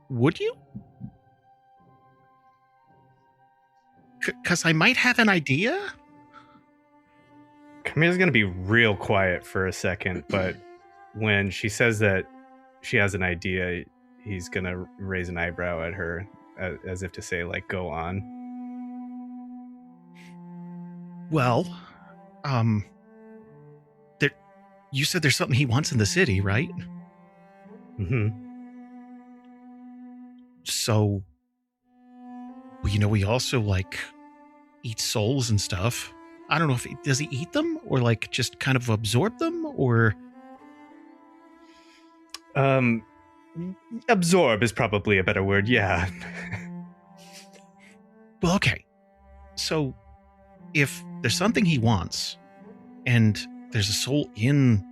would you? Because I might have an idea. Chimera's going to be real quiet for a second, but when she says that she has an idea, he's going to raise an eyebrow at her as if to say, like, go on. Well, you said there's something he wants in the city, right? Mm-hmm. So, we also, like, eat souls and stuff. I don't know if does he eat them or like just kind of absorb them or? Absorb is probably a better word. Yeah. Well, okay. So if there's something he wants and there's a soul in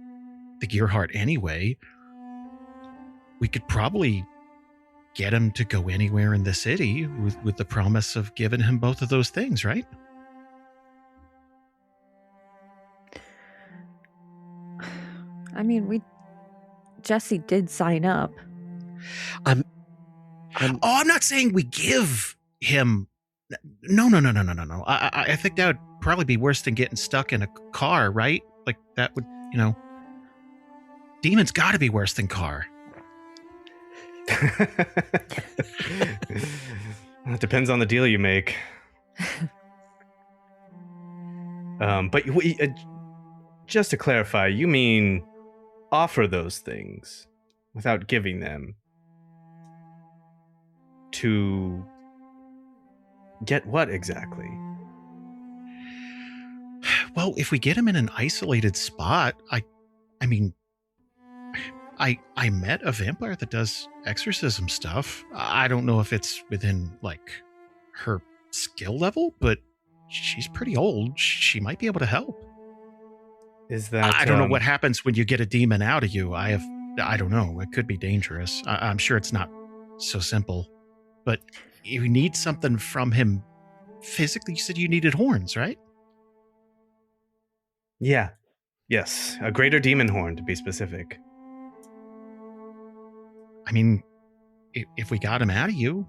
the Gearheart anyway, we could probably get him to go anywhere in the city with the promise of giving him both of those things, right? I mean, Jesse did sign up. I'm not saying we give him. No. I think that would probably be worse than getting stuck in a car, right? Like that would, demons got to be worse than car. It depends on the deal you make. But just to clarify, you mean offer those things without giving them to get what exactly? Well, if we get him in an isolated spot, I mean, I met a vampire that does exorcism stuff. I don't know if it's within like her skill level, but she's pretty old. She might be able to help. Is that I don't know what happens when you get a demon out of you. I don't know. It could be dangerous. I'm sure it's not so simple, but you need something from him physically. You said you needed horns, right? Yeah. Yes. A greater demon horn, to be specific. I mean, if we got him out of you,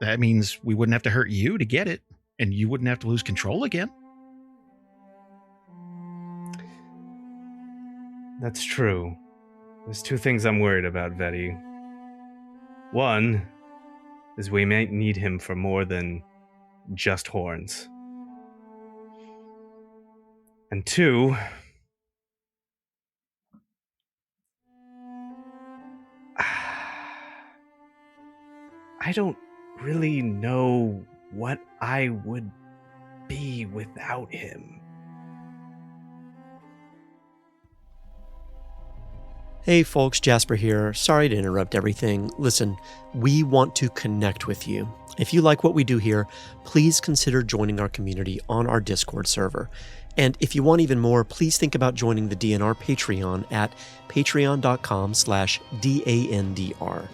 that means we wouldn't have to hurt you to get it, and you wouldn't have to lose control again. That's true. There's two things I'm worried about, Vetty. One is we may need him for more than just horns. And two, I don't really know what I would be without him. Hey folks, Jasper here. Sorry to interrupt everything. Listen, we want to connect with you. If you like what we do here, please consider joining our community on our Discord server. And if you want even more, please think about joining the DNR Patreon at patreon.com/DANDR.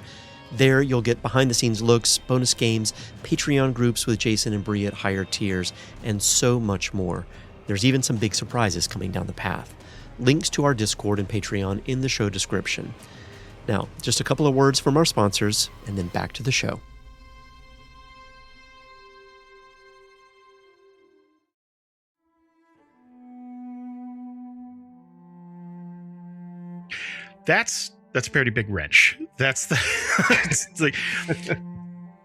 There you'll get behind-the-scenes looks, bonus games, Patreon groups with Jason and Bree at higher tiers, and so much more. There's even some big surprises coming down the path. Links to our Discord and Patreon in the show description. Now, just a couple of words from our sponsors, and then back to the show. That's a pretty big wrench. That's the it's like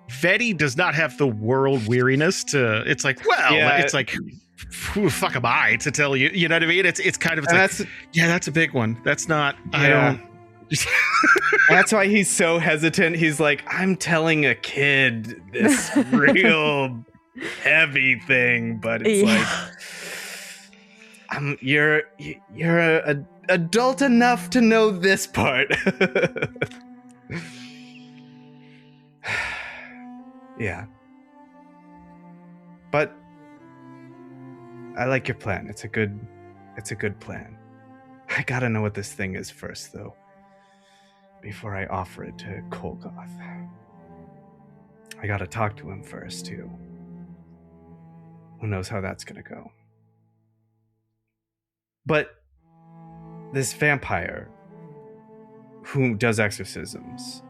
Vetty does not have the world weariness to. It's like, well, Yeah. it's like, who the fuck am I to tell you? You know what I mean? It's kind of that's a big one. That's not. Yeah. I don't. That's why he's so hesitant. He's like, I'm telling a kid this real heavy thing, but it's like, you're a adult enough to know this part. Yeah. But I like your plan. It's a good plan. I gotta know what this thing is first, though, before I offer it to Kolgoth. I gotta talk to him first, too. Who knows how that's gonna go. But this vampire who does exorcisms,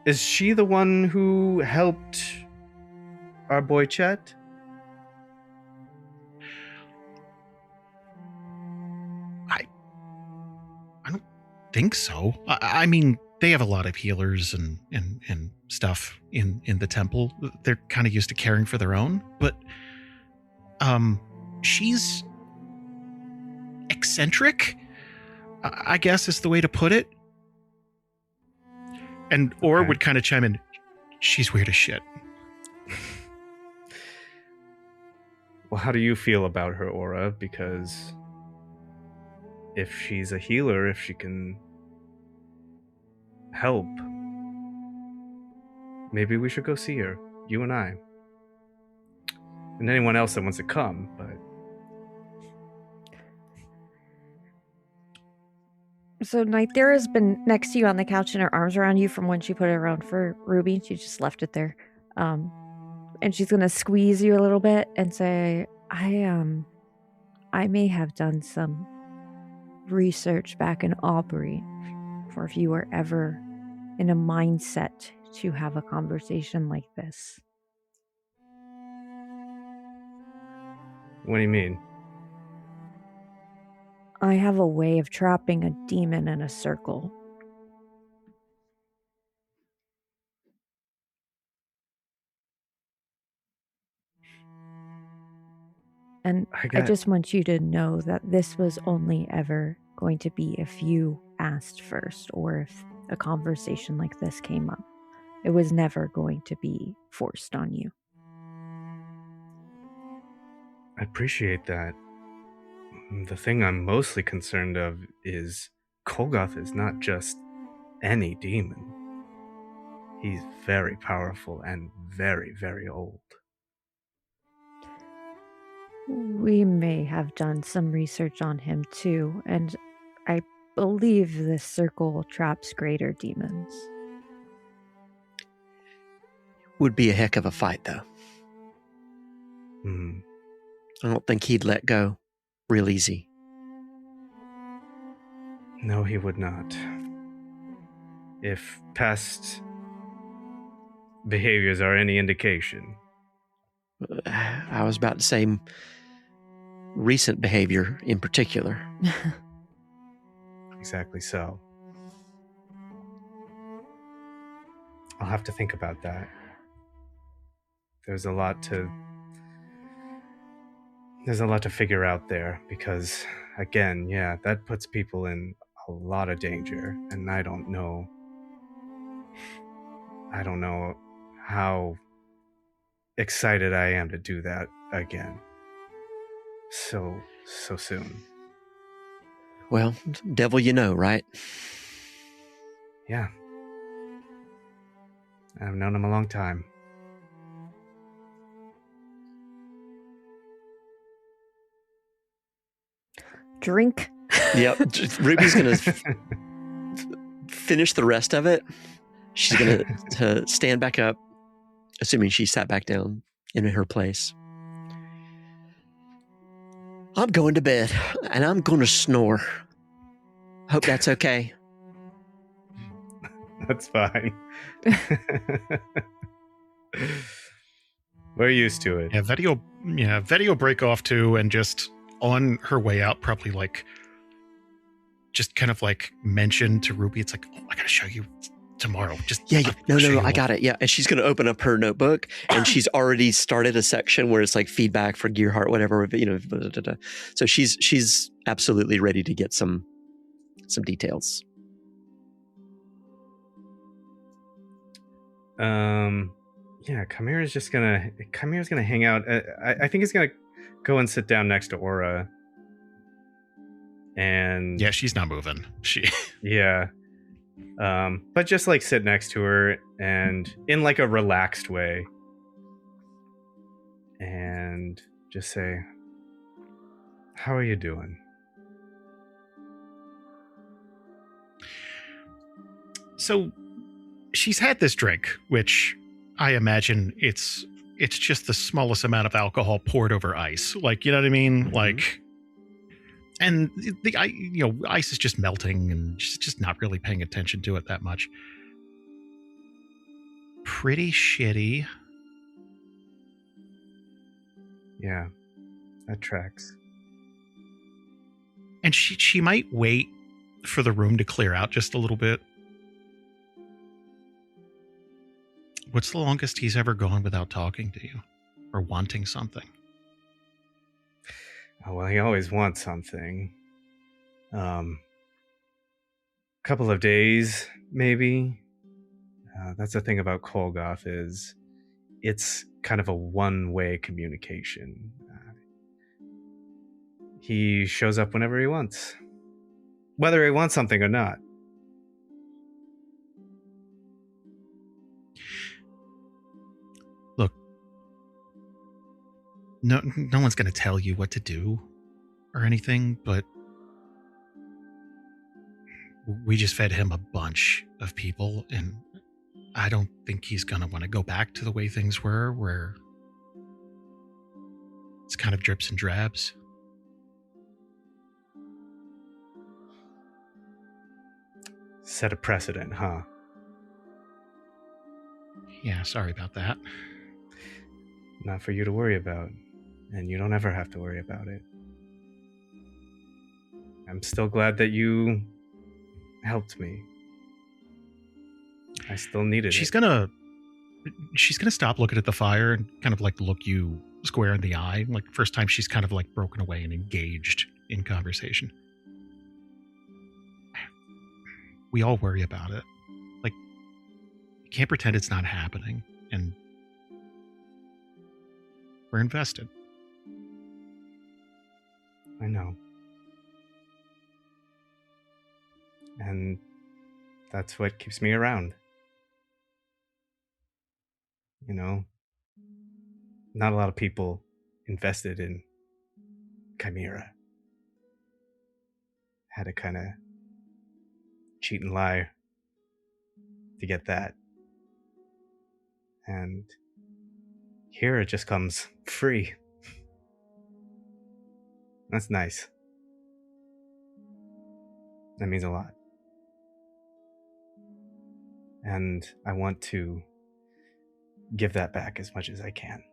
is she the one who helped our boy Chet? I don't think so. I mean, they have a lot of healers and stuff in the temple. They're kind of used to caring for their own, but she's eccentric, I guess is the way to put it. And Or would kind of chime in, she's weird as shit. Well, how do you feel about her aura? Because if she's a healer, if she can help, maybe we should go see her, you and I. And anyone else that wants to come, but... So Nythera's been next to you on the couch and her arms around you from when she put it around for Ruby. She just left it there. And she's going to squeeze you a little bit and say, I may have done some research back in Aubrey for if you were ever in a mindset to have a conversation like this. What do you mean? I have a way of trapping a demon in a circle. And I just want you to know that this was only ever going to be if you asked first or if a conversation like this came up. It was never going to be forced on you. I appreciate that. The thing I'm mostly concerned of is Kolgoth is not just any demon. He's very powerful and very, very old. We may have done some research on him too, and I believe this circle traps greater demons. Would be a heck of a fight, though. I don't think he'd let go real easy. No, he would not. If past behaviors are any indication. I was about to say recent behavior in particular. Exactly so. I'll have to think about that. There's a lot to figure out there because, again, yeah, that puts people in a lot of danger, and I don't know how excited I am to do that again. So soon. Well, devil you know, right? Yeah. I've known him a long time. Drink. Yep. Ruby's going to finish the rest of it. She's going to stand back up, assuming she sat back down in her place. I'm going to bed, and I'm going to snore. Hope that's okay. That's fine. We're used to it. Yeah, Vetty will break off too, and just on her way out, probably just kind of mention to Ruby, it's like, oh, I gotta show you tomorrow. No, I got it. Yeah, and she's going to open up her notebook, and she's already started a section where it's like feedback for Gearheart, whatever. So she's absolutely ready to get some details. Yeah, Chimera's gonna hang out. I think he's gonna go and sit down next to Aura. And yeah, she's not moving. Yeah. But just sit next to her and in a relaxed way. And just say, how are you doing? So she's had this drink, which I imagine it's just the smallest amount of alcohol poured over ice. You know what I mean? Mm-hmm. And the ice is just melting and just not really paying attention to it that much. Pretty shitty. Yeah, that tracks. And she might wait for the room to clear out just a little bit. What's the longest he's ever gone without talking to you or wanting something? Oh, well, he always wants something. Couple of days, maybe. That's the thing about Kolgoth is it's kind of a one-way communication. he shows up whenever he wants. Whether he wants something or not. Look, no one's going to tell you what to do or anything, but we just fed him a bunch of people, and I don't think he's going to want to go back to the way things were, where it's kind of drips and drabs. Set a precedent, huh? Yeah, sorry about that. Not for you to worry about, and you don't ever have to worry about it. I'm still glad that you helped me. I still needed it. She's gonna stop looking at the fire and kind of like look you square in the eye. Like first time she's kind of like broken away and engaged in conversation. We all worry about it. Like, you can't pretend it's not happening, and we're invested. I know. And that's what keeps me around. You know, not a lot of people invested in Chimera. Had to kind of cheat and lie to get that. And here it just comes free. That's nice. That means a lot. And I want to give that back as much as I can.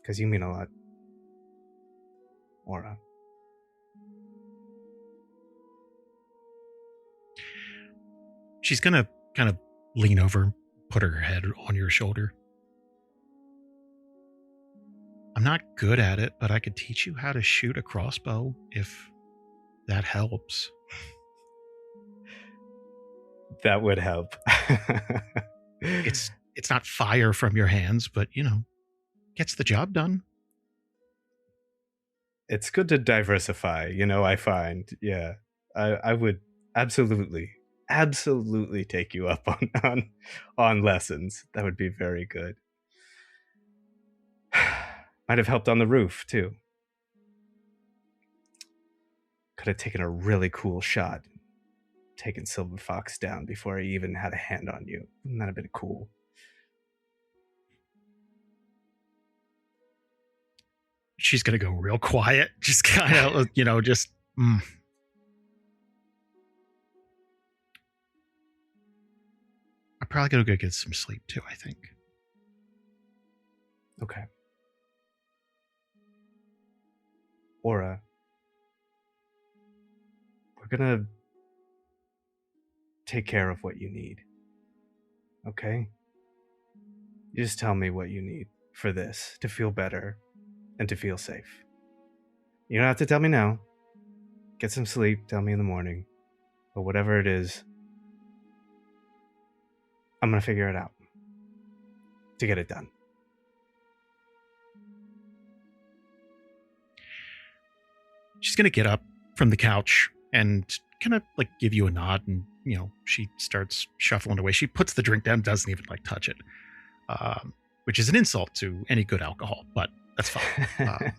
Because you mean a lot, Aura. She's gonna kind of lean over, put her head on your shoulder. I'm not good at it, but I could teach you how to shoot a crossbow if that helps. That would help. It's not fire from your hands, but gets the job done. It's good to diversify, I find. Yeah. I would absolutely take you up on lessons. That would be very good. Might have helped on the roof too. Could have taken a really cool shot, taken Silver Fox down before he even had a hand on you. Wouldn't that have been cool? She's gonna go real quiet, just kind of, I'm probably gonna go get some sleep too, I think. Okay. Aura, we're gonna take care of what you need. Okay? You just tell me what you need for this to feel better and to feel safe. You don't have to tell me now. Get some sleep, tell me in the morning. But whatever it is, I'm gonna figure it out to get it done. She's gonna get up from the couch and kind of like give you a nod, and she starts shuffling away. She puts the drink down, doesn't even like touch it, which is an insult to any good alcohol, but that's fine.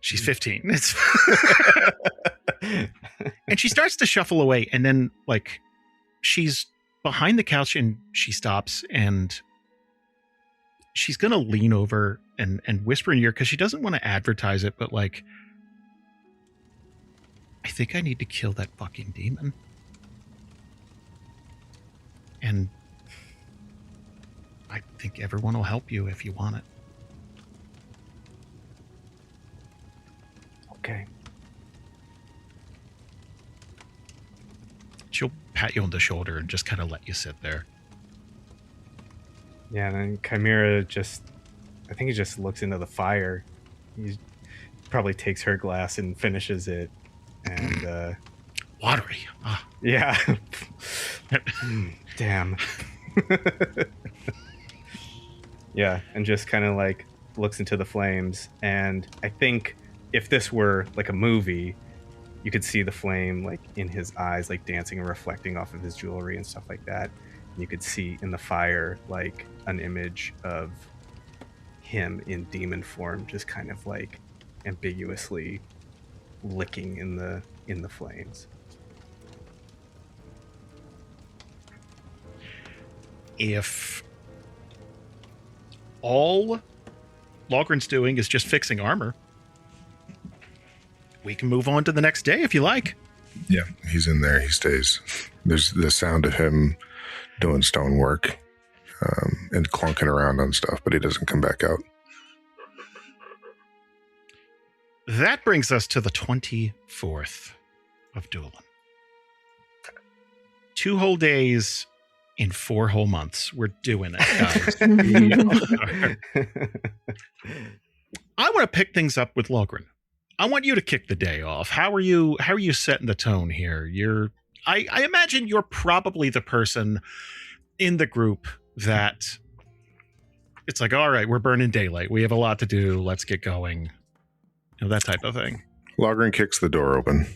She's 15. It's and she starts to shuffle away, and then like she's behind the couch and she stops, and she's gonna lean over and whisper in your ear, because she doesn't want to advertise it, but like, I think I need to kill that fucking demon. And I think everyone will help you if you want it. Okay. She'll pat you on the shoulder and just kind of let you sit there. Yeah, and then Chimera I think he just looks into the fire. He probably takes her glass and finishes it. And watery. Yeah. Damn. Yeah, and just kind of like looks into the flames, and I think if this were like a movie, you could see the flame like in his eyes, like dancing and reflecting off of his jewelry and stuff like that. And you could see in the fire like an image of him in demon form, just kind of like ambiguously licking in the flames. If all Logryn's doing is just fixing armor, we can move on to the next day if you like. Yeah, he's in there. He stays. There's the sound of him doing stonework and clunking around on stuff, but he doesn't come back out. That brings us to the 24th of Doolin. 2 whole days in 4 whole months. We're doing it, guys. I want to pick things up with Logrhyn. I want you to kick the day off. How are you setting the tone here? I imagine you're probably the person in the group that it's like, all right, we're burning daylight. We have a lot to do. Let's get going. That type of thing. Logrhyn kicks the door open.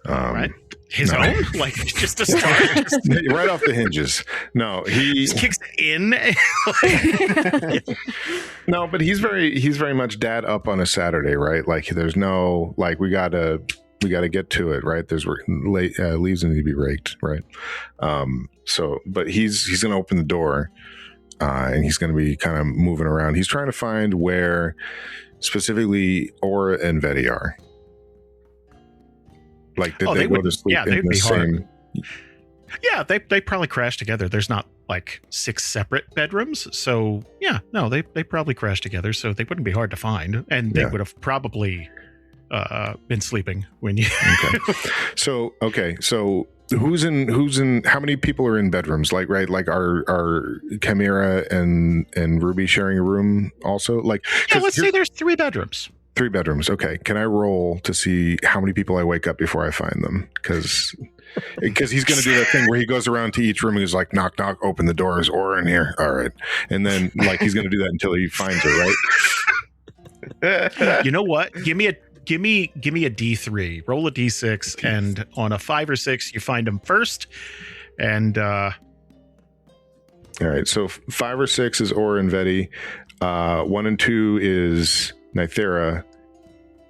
All right. His own? Like, just to start? Right off the hinges. No, he just kicks in. No, but he's very much dad up on a Saturday, right? Like, there's no, like, we gotta get to it, right? There's leaves need to be raked, right? But he's gonna open the door, and he's gonna be kind of moving around. He's trying to find where specifically Aura and Veti are. Like, did they go to sleep in the same? Yeah, they probably crashed together. There's not like 6 separate bedrooms, so yeah, no, they probably crashed together, so they wouldn't be hard to find, and they would have probably been sleeping when you. Okay. So who's in? How many people are in bedrooms? Like, right? Like, are Chimera and Ruby sharing a room also? Like, yeah, let's say there's 3 bedrooms. 3 bedrooms. Okay. Can I roll to see how many people I wake up before I find them? Because he's going to do that thing where he goes around to each room and he's like, knock, knock, open the door. Is Aura in here? All right. And then like he's going to do that until he finds her, right? You know what? Give me a D3. Roll a D6, and on a 5 or 6, you find him first. And all right. So 5 or 6 is Aura and Veti. 1 and 2 is Nythera,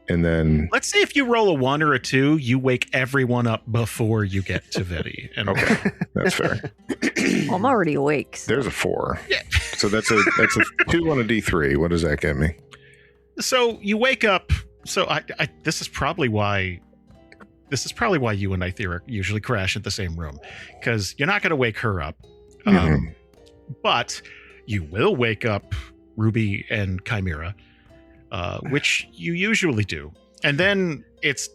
and then let's say if you roll a 1 or a 2, you wake everyone up before you get to Veti. And okay, that's fair. I'm already awake. So. There's a 4. Yeah. So that's a 2 on a D3. What does that get me? So you wake up. So I this is probably why you and Nythera usually crash at the same room, because you're not going to wake her up, but you will wake up Ruby and Chimera. Which you usually do. And then it's,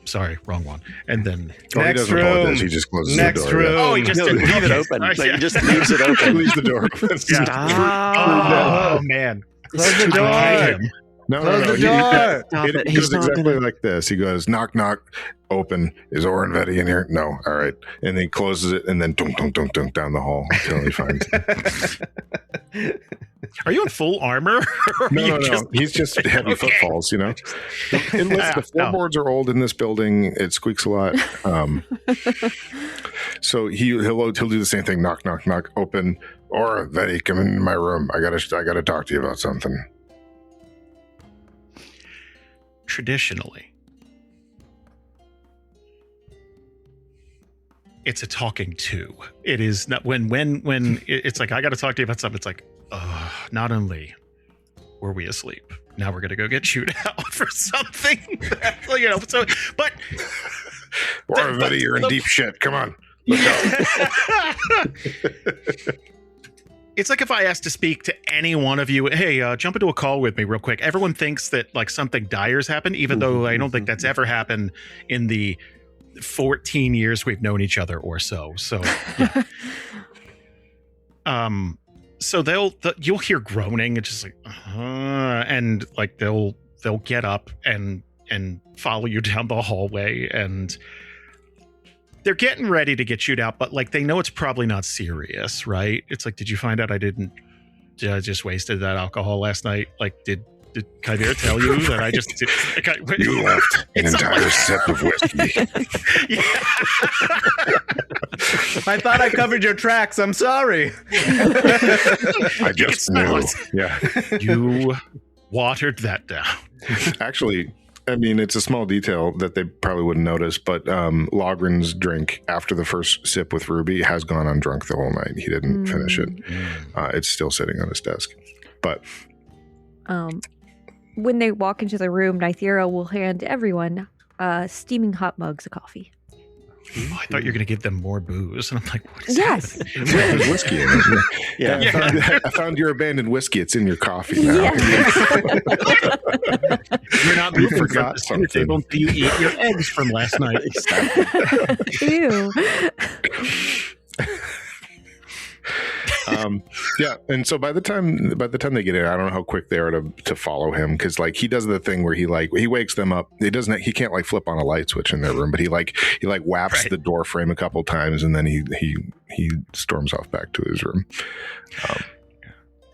sorry, wrong one. And then next room. He just closes the door. Room. Oh, he just didn't leave it open. He just leaves it open. Leaves the door open. Oh, man. Close the door. No. The door. It goes exactly like this. He goes, knock, knock, open. Is Aura and Veti in here? No. All right. And then he closes it and then dunk, dunk, dunk, dunk down the hall until he finds it. Are you in full armor? No. He's just heavy footfalls, you know. The floorboards are old in this building. It squeaks a lot. So he'll do the same thing. Knock, knock, knock. Open. Aura, Veti, come in my room. I gotta talk to you about something. Traditionally, it's a talking to. It is not when it's like, I got to talk to you about something. It's like, not only were we asleep, now we're gonna go get chewed out for something. So, but Aura, Veti, you're in deep shit. Come on, let's go. It's like if I asked to speak to any one of you, hey, jump into a call with me real quick. Everyone thinks that like something dire's happened, even though I don't think that's ever happened in the 14 years we've known each other or so. So, yeah. So you'll hear groaning. It's just like, and like they'll get up and follow you down the hallway, and they're getting ready to get chewed out, but like they know it's probably not serious, right? It's like, did you find out I just wasted that alcohol last night? Like, did Did Chimera tell you that I just... You left an entire sip of whiskey. I thought I covered your tracks. I'm sorry. I just knew. Yeah. You watered that down. Actually, I mean, it's a small detail that they probably wouldn't notice, but Logrhyn's drink after the first sip with Ruby has gone undrunk the whole night. He didn't finish it. It's still sitting on his desk. But when they walk into the room, Nythera will hand everyone steaming hot mugs of coffee. Oh, I thought you were going to give them more booze. And I'm like, what is Yes. There's whiskey in it. Yeah. I found your abandoned whiskey. It's in your coffee now. You're not moved for forgot the dinner table until you eat your eggs from last night. Ew. Yeah, and so by the time they get in, I don't know how quick they are to follow him, because like he does the thing where he wakes them up. He can't like flip on a light switch in their room, but he whaps the door frame a couple times, and then he storms off back to his room.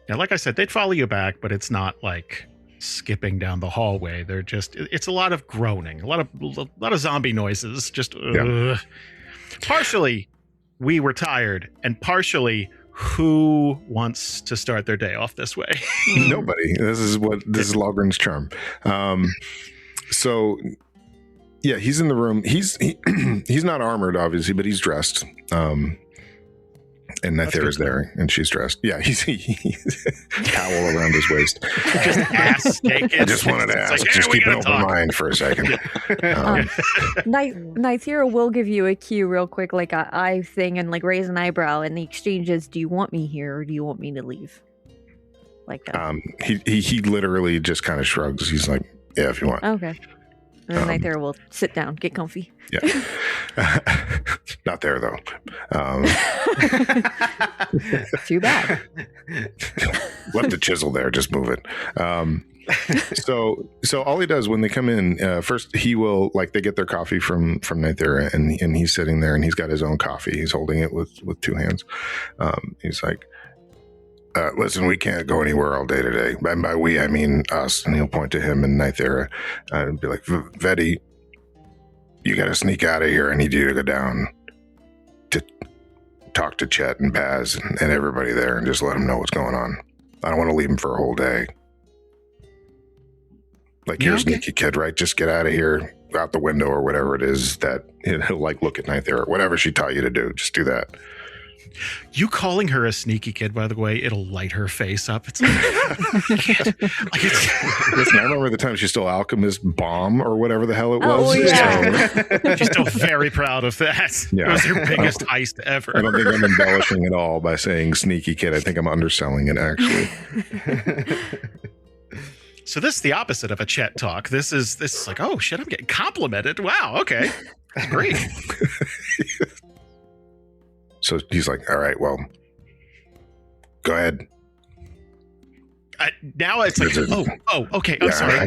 Yeah, like I said, they'd follow you back, but it's not like skipping down the hallway. They're just, it's a lot of groaning, a lot of zombie noises. Just partially we were tired, and partially who wants to start their day off this way? Nobody. This is Logrhyn's charm. So yeah, he's in the room. He's not armored, obviously, but he's dressed. And Nythera's there, and she's dressed. Yeah, he's towel around his waist. Just ass naked. I just wanted to ask. Like, just keep an open mind for a second. Nythera will give you a cue real quick, like a eye thing, and like raise an eyebrow. And the exchange is, do you want me here or do you want me to leave? Like that. He literally just kind of shrugs. He's like, yeah, if you want. Okay. And then Nythera will sit down, get comfy. Yeah. Not there, though. Too bad. Left the chisel there. Just move it. So all he does when they come in, first he will, like, they get their coffee from Nythera, and he's sitting there, and he's got his own coffee. He's holding it with two hands. He's like, listen, we can't go anywhere all day today. And by we, I mean us. And he'll point to him and Nythera and be like, Vetty, you got to sneak out of here. I need you to go down to talk to Chet and Baz and everybody there and just let them know what's going on. I don't want to leave them for a whole day. Like, you're a sneaky kid, right? Just get out of here, out the window or whatever it is that, like, look at Nythera. Whatever she taught you to do, just do that. You calling her a sneaky kid, by the way, it'll light her face up. It's like, listen, I remember the time she stole Alchemist Bomb or whatever the hell it was. Oh, yeah. So, she's still very proud of that. Yeah. It was her biggest heist ever. I don't think I'm embellishing at all by saying sneaky kid. I think I'm underselling it, actually. So this is the opposite of a Chet talk. This is like, oh shit, I'm getting complimented. Wow, okay. That's great. So he's like, all right, well, go ahead. Now it's like, okay, I'm sorry. I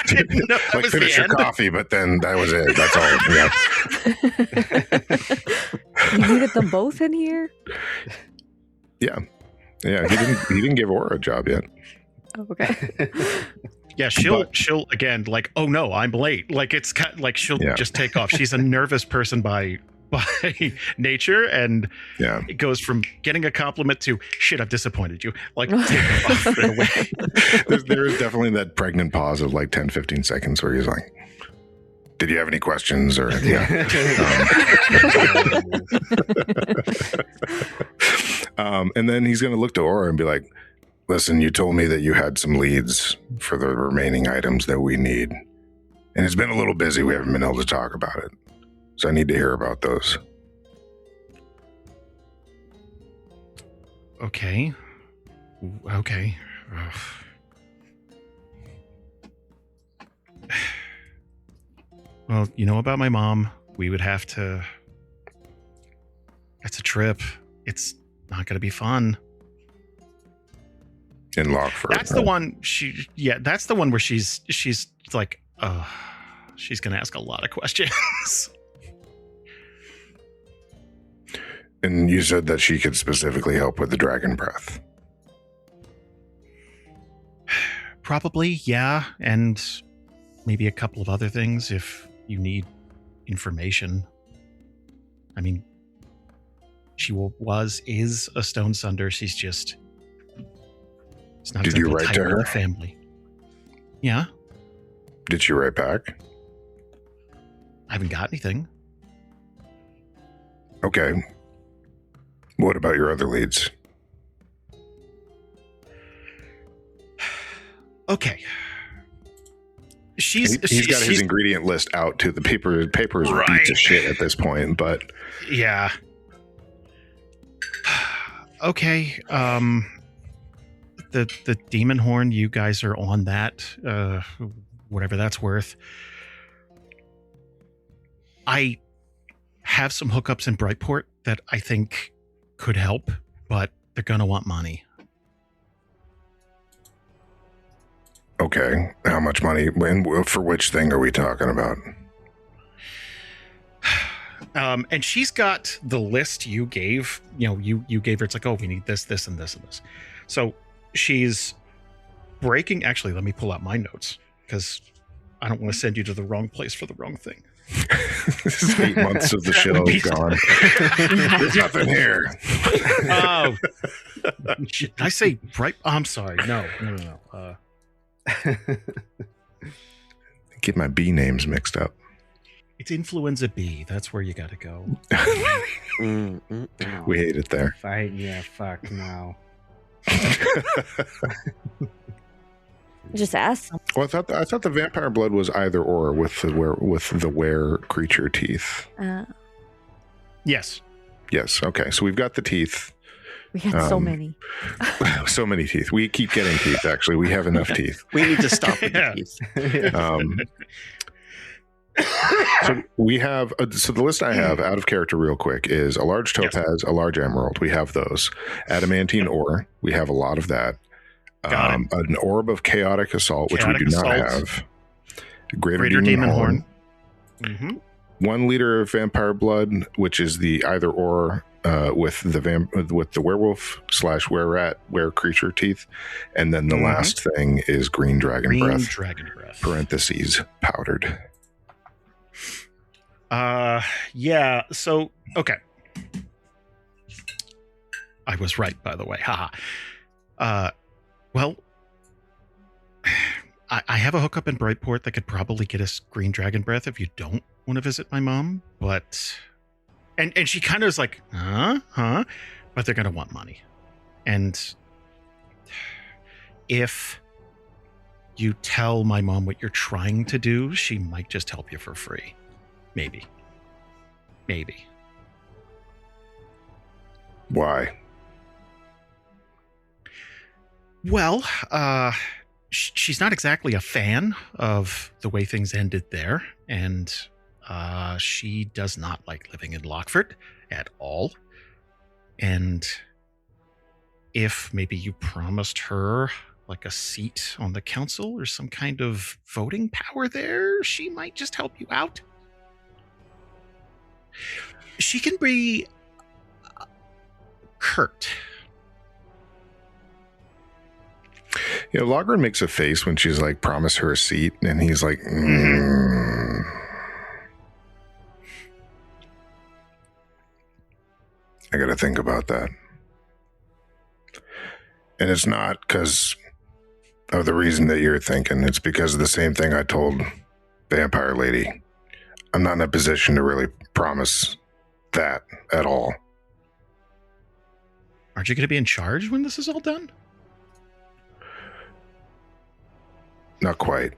didn't know that like, was finish the your end. coffee, but then that was it. That's all. Yeah. You needed them both in here? Yeah. He didn't give Aura a job yet. Okay. Yeah, she'll again, like, oh no, I'm late. Like, it's kind of like she'll just take off. She's a nervous person by nature, and it goes from getting a compliment to shit, I've disappointed you. Like, take off right away. There is definitely that pregnant pause of like 10-15 seconds where he's like, did you have any questions? Or and then he's going to look to Aura and be like, listen, you told me that you had some leads for the remaining items that we need. And it's been a little busy. We haven't been able to talk about it. So I need to hear about those. Okay. Well, you know about my mom. We would have to... It's a trip. It's not going to be fun. In Lockford. That's the one that's the one where she's like, she's going to ask a lot of questions. And you said that she could specifically help with the dragon breath. Probably, yeah, and maybe a couple of other things if you need information. I mean, she is a Stone Sunder. She's just... It's not Did you exactly write tied to with her? the family. Yeah. Did she write back? I haven't got anything. Okay. What about your other leads? Okay. He's got his ingredient list out to the paper. Paper is Right. beat to shit at this point, but Yeah. Okay. The demon horn, you guys are on that. Whatever that's worth. I have some hookups in Brightport that I think could help, but they're gonna want money. okay. How much money? And for which thing are we talking about? And she's got the list you gave. You gave her. It's like, oh, we need this, this, and this, and this. So she's breaking. Actually, let me pull out my notes because I don't want to send you to the wrong place for the wrong thing. This is 8 months of the show gone. There's nothing here. Oh, did I say right? Oh, I'm sorry. No. Get my B names mixed up. It's Influenza B. That's where you got to go. We hate it there. Fuck no. Just ask. Well, I thought the vampire blood was either or with the were creature teeth. Yes. Yes. Okay. So we've got the teeth. We got so many. So many teeth. We keep getting teeth. Actually, we have enough teeth. We need to stop with the teeth. So we have. So the list I have out of character, real quick, is a large topaz, a large emerald. We have those. Adamantine ore. We have a lot of that. An orb of chaotic assault, which we do not have. Greater demon horn. Mm-hmm. 1 liter of vampire blood, which is the either or with the werewolf / were creature teeth, and then the last thing is green dragon breath. Parentheses powdered. Yeah. So okay. I was right, by the way. Haha. Well, I have a hookup in Brightport that could probably get us green dragon breath if you don't want to visit my mom, but and she kind of is like, huh? But they're gonna want money. And if you tell my mom what you're trying to do, she might just help you for free. Maybe. Why? Well, she's not exactly a fan of the way things ended there, and she does not like living in Lockford at all. And if maybe you promised her like a seat on the council or some kind of voting power there, she might just help you out. She can be curt. Logrhyn makes a face when she's like, promise her a seat, and he's like, I gotta think about that. And it's not because of the reason that you're thinking. It's because of the same thing I told Vampire Lady. I'm not in a position to really promise that at all. Aren't you going to be in charge when this is all done? Not quite.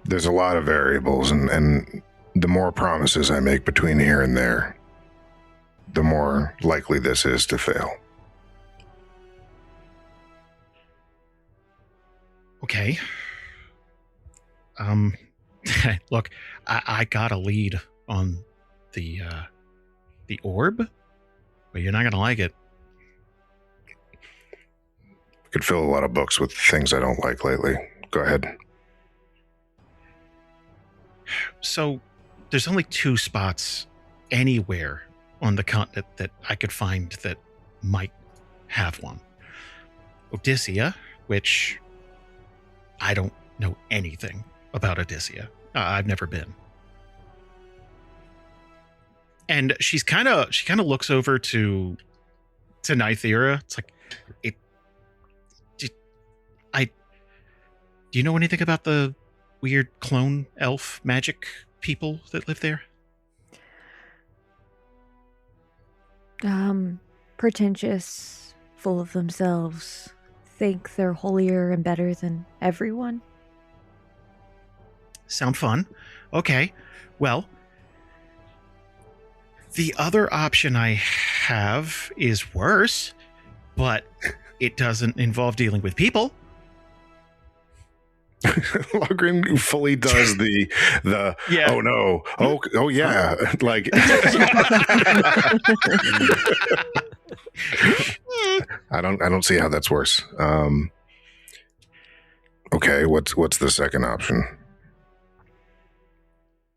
There's a lot of variables, and the more promises I make between here and there, the more likely this is to fail. Okay. Look, I got a lead on the orb, but you're not going to like it. Could fill a lot of books with things I don't like lately. Go ahead. So there's only 2 spots anywhere on the continent that I could find that might have one. Odyssea, which I don't know anything about Odyssea. I've never been. And she kind of looks over to Nythera. It's like, do you know anything about the weird clone elf magic people that live there? Pretentious, full of themselves, think they're holier and better than everyone. Sound fun. Okay. Well, the other option I have is worse, but it doesn't involve dealing with people. Logrhyn fully does the yeah. Oh no, oh yeah, like I don't see how that's worse. Okay, what's the second option?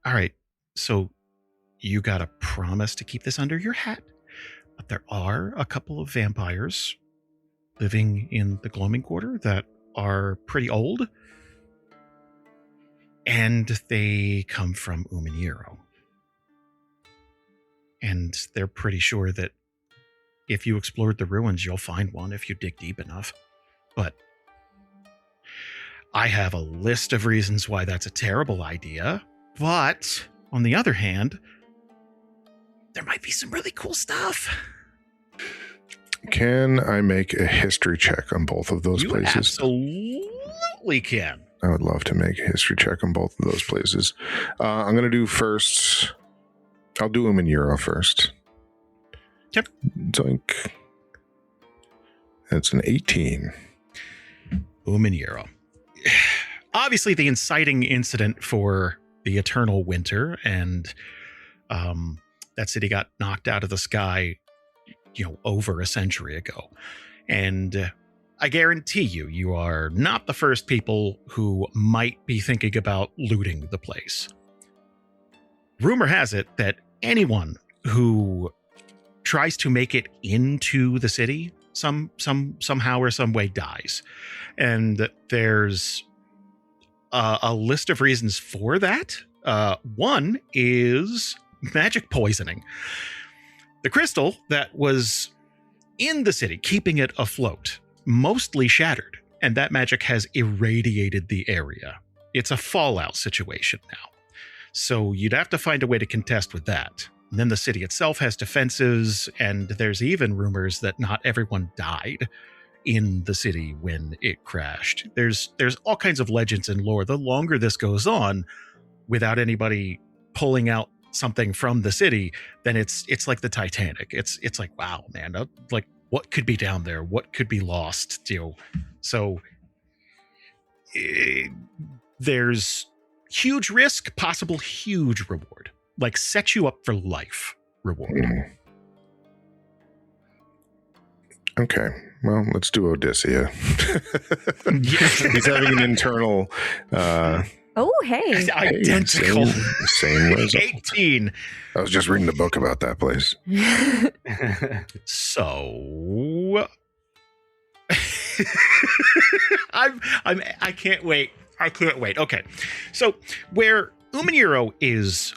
All right, so you got to promise to keep this under your hat, but there are a couple of vampires living in the Gloaming Quarter that are pretty old. And they come from Uman'Yiro. And they're pretty sure that if you explored the ruins, you'll find one if you dig deep enough. But I have a list of reasons why that's a terrible idea. But on the other hand, there might be some really cool stuff. Can I make a history check on both of those places? Absolutely can. I would love to make a history check on both of those places. I'm going to do first. I'll do Uman'Yiro first. Yep. Doink. That's an 18. Uman'Yiro. Obviously, the inciting incident for the Eternal Winter and that city got knocked out of the sky, over a century ago. And I guarantee you are not the first people who might be thinking about looting the place. Rumor has it that anyone who tries to make it into the city somehow or some way dies. And there's a list of reasons for that. One is magic poisoning. The crystal that was in the city, keeping it afloat, mostly shattered, and that magic has irradiated the area. It's a fallout situation now. So you'd have to find a way to contest with that. And then the city itself has defenses, and there's even rumors that not everyone died in the city when it crashed. There's all kinds of legends and lore. The longer this goes on without anybody pulling out something from the city, then it's like the Titanic. It's like, wow, man, like what could be down there? What could be lost? So there's huge risk, possible huge reward, like set you up for life reward. Okay, well, let's do Odyssea. He's having an internal oh, hey. Identical. Same result. 18. I was just reading the book about that place. So I can't wait. I can't wait. Okay. So where Uman'Yiro is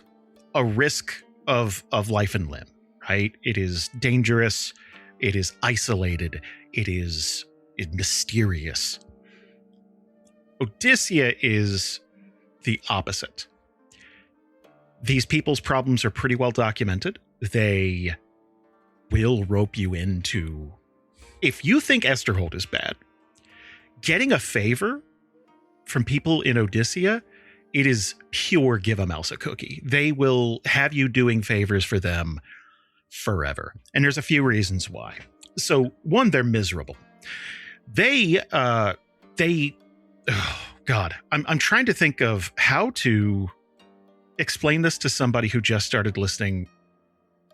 a risk of life and limb, right? It is dangerous. It is isolated. It is mysterious. Odyssea is the opposite. These people's problems are pretty well documented. They will rope you into... If you think Esterhold is bad, getting a favor from people in Odyssea, it is pure give a mouse a cookie. They will have you doing favors for them forever. And there's a few reasons why. So one, they're miserable. Oh God, I'm trying to think of how to explain this to somebody who just started listening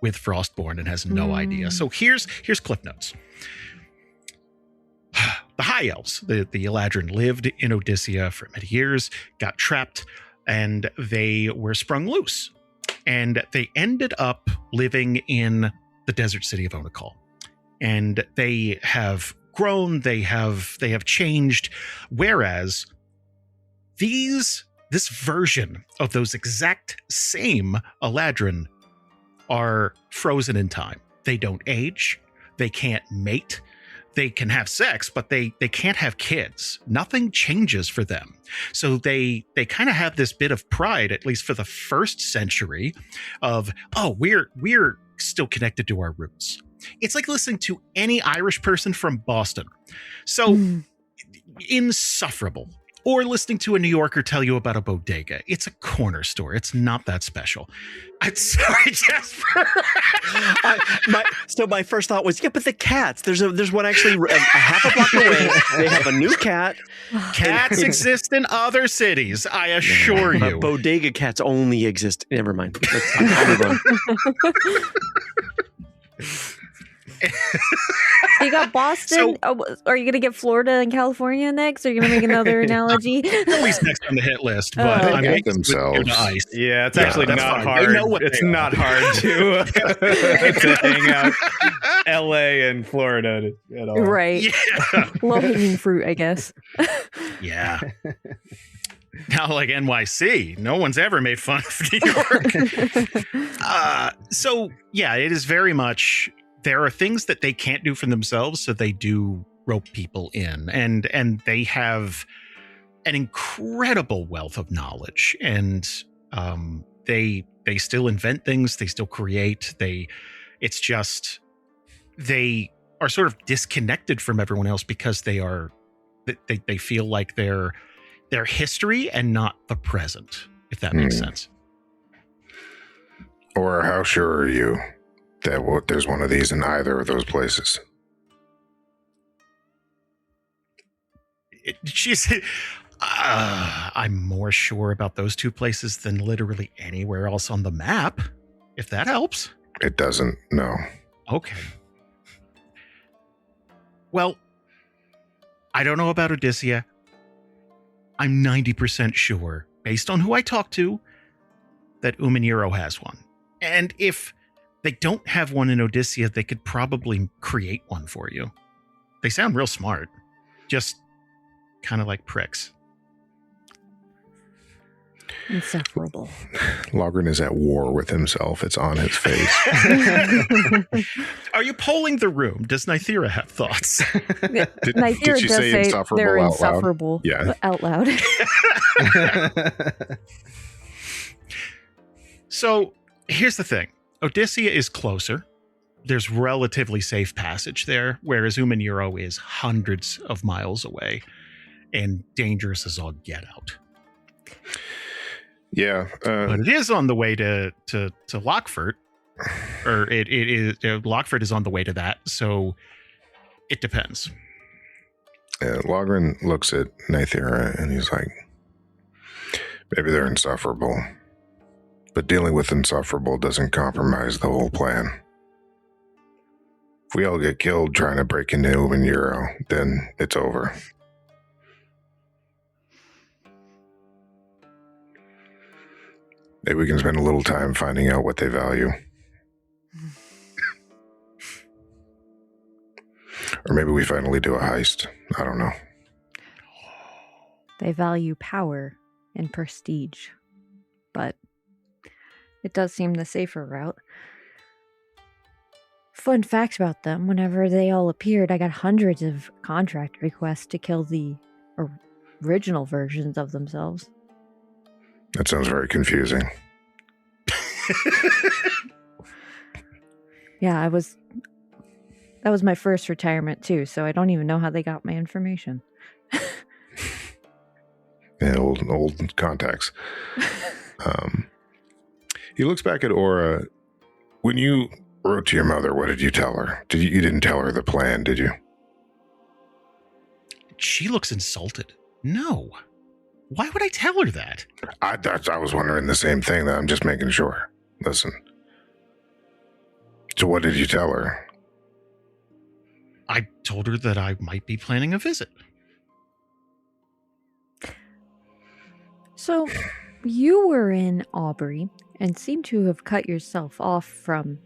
with Frostbourne and has no idea. So here's Cliff Notes. The High Elves, the Eladrin, lived in Odyssea for many years, got trapped, and they were sprung loose. And they ended up living in the desert city of Onakal. And they have grown, they have changed, whereas this version of those exact same Eladrin are frozen in time. They don't age, they can't mate, they can have sex, but they can't have kids. Nothing changes for them. So they kind of have this bit of pride, at least for the first century, of, oh, we're still connected to our roots. It's like listening to any Irish person from Boston. So insufferable. Or listening to a New Yorker tell you about a bodega. It's a corner store. It's not that special. I'm sorry, Jasper. So my first thought was, yeah, but the cats. There's one actually a half a block away. They have a new cat. Cats exist in other cities, I assure you. Bodega cats only exist. Never mind. I'll move on. So you got Boston. Are you going to get Florida and California next? Or are you going to make another analogy? Philly's next on the hit list, but I'm Get themselves. ice. Yeah, it's actually not hard. It's not hard to hang out LA and Florida at all. Right. Yeah. Low-hanging fruit, I guess. Yeah. Now, like NYC, no one's ever made fun of New York. So, yeah, it is very much, there are things that they can't do for themselves, so they do rope people in. And they have an incredible wealth of knowledge. And they still invent things, they still create. It's just, they are sort of disconnected from everyone else because they feel like they're their history and not the present, if that makes sense. Or how sure are you that there's one of these in either of those places? I'm more sure about those two places than literally anywhere else on the map, if that helps. It doesn't, no. Okay. Well, I don't know about Odysseia. I'm 90% sure, based on who I talked to, that Umaniro has one. And if they don't have one in Odysseia, they could probably create one for you. They sound real smart. Just kind of like pricks. Insufferable. Logrhyn is at war with himself. It's on his face. Are you polling the room? Does Nythera have thoughts? Nythera did she does say insufferable they're out loud? insufferable Yeah. out loud. So here's the thing. Odysseia is closer. There's relatively safe passage there, whereas Umaniro is hundreds of miles away and dangerous as all get out. Yeah. But it is on the way to Lockford. Or it is Lockford is on the way to that, so it depends. Logrhyn looks at Nythera and he's like, maybe they're insufferable, but dealing with insufferable doesn't compromise the whole plan. If we all get killed trying to break into Umaniro, then it's over. Maybe we can spend a little time finding out what they value. Or maybe we finally do a heist. I don't know. They value power and prestige, but it does seem the safer route. Fun facts about them: whenever they all appeared, I got hundreds of contract requests to kill the original versions of themselves. That sounds very confusing. Yeah, that was my first retirement too, so I don't even know how they got my information. Yeah, old contacts. He looks back at Aura. When you wrote to your mother, what did you tell her? You didn't tell her the plan, did you? She looks insulted. No. Why would I tell her that? I was wondering the same thing. That I'm just making sure. Listen. So what did you tell her? I told her that I might be planning a visit. So, you were in Aubrey and seem to have cut yourself off from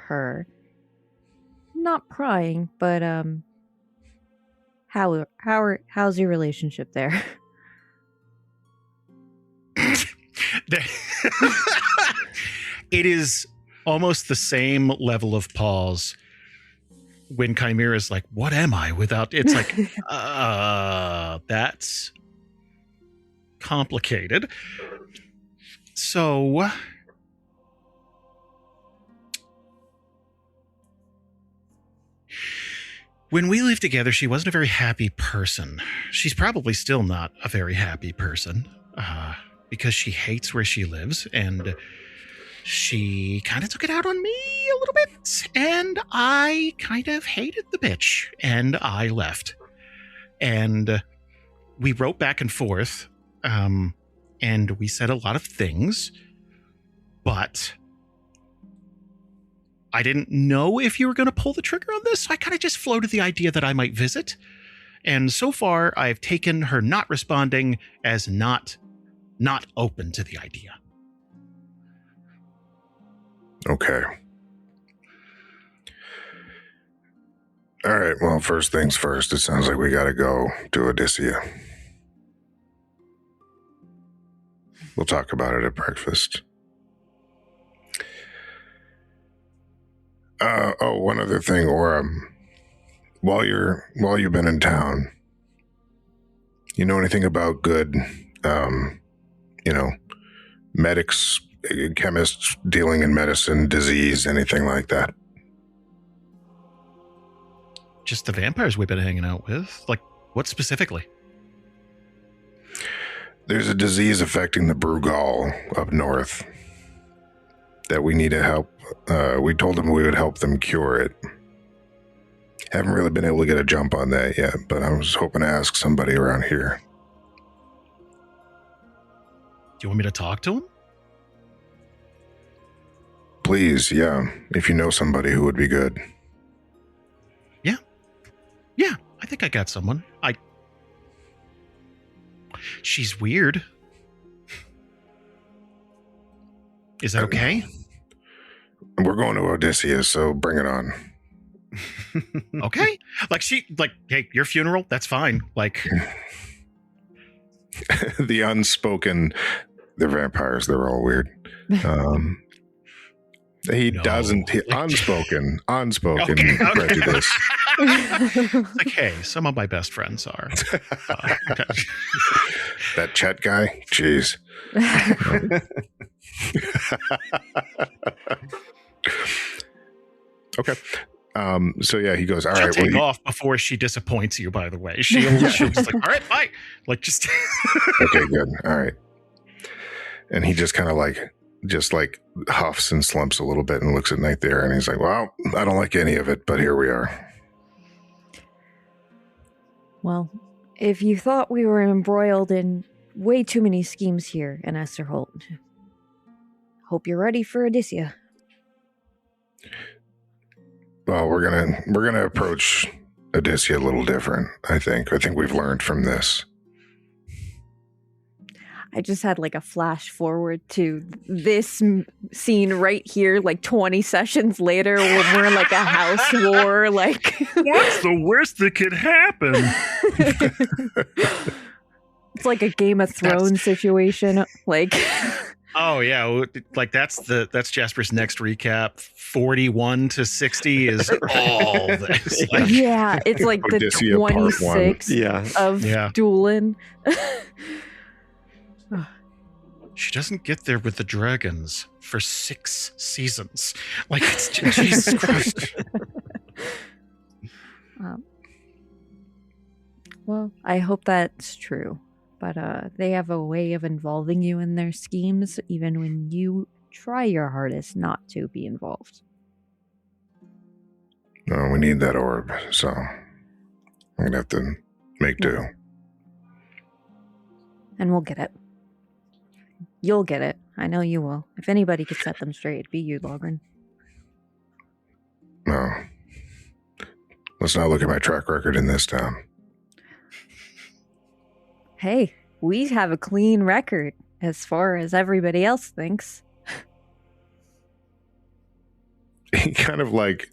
her. Not prying, but How's your relationship there? It is almost the same level of pause when Chimera's like, what am I without? It's like, that's complicated. So when we lived together, she wasn't a very happy person. She's probably still not a very happy person because she hates where she lives, and she kind of took it out on me a little bit, and I kind of hated the bitch, and I left. And we wrote back and forth, and we said a lot of things, but I didn't know if you were going to pull the trigger on this, so I kind of just floated the idea that I might visit. And so far, I've taken her not responding as not open to the idea. Okay. All right, well, first things first, it sounds like we gotta go to Odyssia. We'll talk about it at breakfast. One other thing, Aura. While you've been in town, you know anything about good, medics, chemists dealing in medicine, disease, anything like that? Just the vampires we've been hanging out with? Like, what specifically? There's a disease affecting the Brugal up north that we need to help. We told them we would help them cure it. Haven't really been able to get a jump on that yet, but I was hoping to ask somebody around here. Do you want me to talk to him? Please, yeah. If you know somebody who would be good. Yeah, I think I got someone. She's weird. Is that okay? We're going to Odyssia, so bring it on. Okay. Hey, your funeral, that's fine. The unspoken, they're vampires, they're all weird. Unspoken okay. prejudice. Hey, some of my best friends are. That Chet guy? Jeez. Okay. So yeah, he goes, all She'll right. Take off before she disappoints you, by the way. She'll just like, all right, bye. Just. Okay, good. All right. And he just kind of like huffs and slumps a little bit and looks at Nythera, and he's like, well, I don't like any of it, but here we are. Well, if you thought we were embroiled in way too many schemes here in Esterholt, hope you're ready for Odyssia. Well, we're gonna approach Odyssia a little different, I think. I think we've learned from this. I just had like a flash forward to this scene right here, like 20 sessions later, when we're in like a house war. Like, what's the worst that could happen? It's like a Game of Thrones situation. Like, oh yeah, like that's Jasper's next recap. 41 to 60 is all this. Like, yeah, it's like the Odyssia 26 of Doolin. She doesn't get there with the dragons for 6 seasons. Like, it's just, Jesus Christ. Well, I hope that's true. But they have a way of involving you in their schemes, even when you try your hardest not to be involved. No, we need that orb, so I'm going to have to make do. And we'll get it. You'll get it. I know you will. If anybody could set them straight, it'd be you, Logrhyn. No. Let's not look at my track record in this town. Hey, we have a clean record as far as everybody else thinks. He kind of like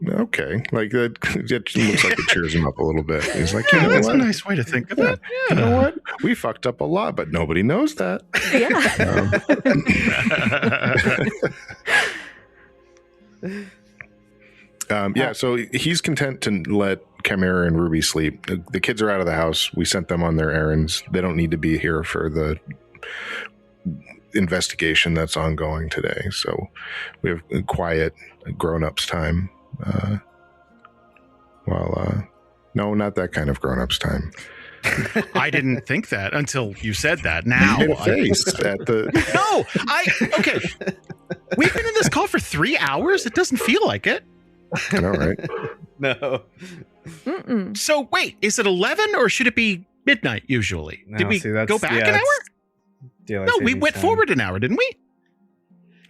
okay. Like that it looks like it cheers him up a little bit. He's like, that's a nice way to think of it. You know what? We fucked up a lot, but nobody knows that. So he's content to let Chimera and Ruby sleep. The kids are out of the house. We sent them on their errands. They don't need to be here for the investigation that's ongoing today. So we have a quiet grown-ups time. No, not that kind of grown-ups time. I didn't think that until you said that. Now, you made a face at the. No, okay. We've been in this call for 3 hours. It doesn't feel like it. I know, right? No. Mm-mm. So wait, is it 11 or should it be midnight usually? No, Did we go back an hour? Daylight No, we savings went time. forward an hour, didn't we?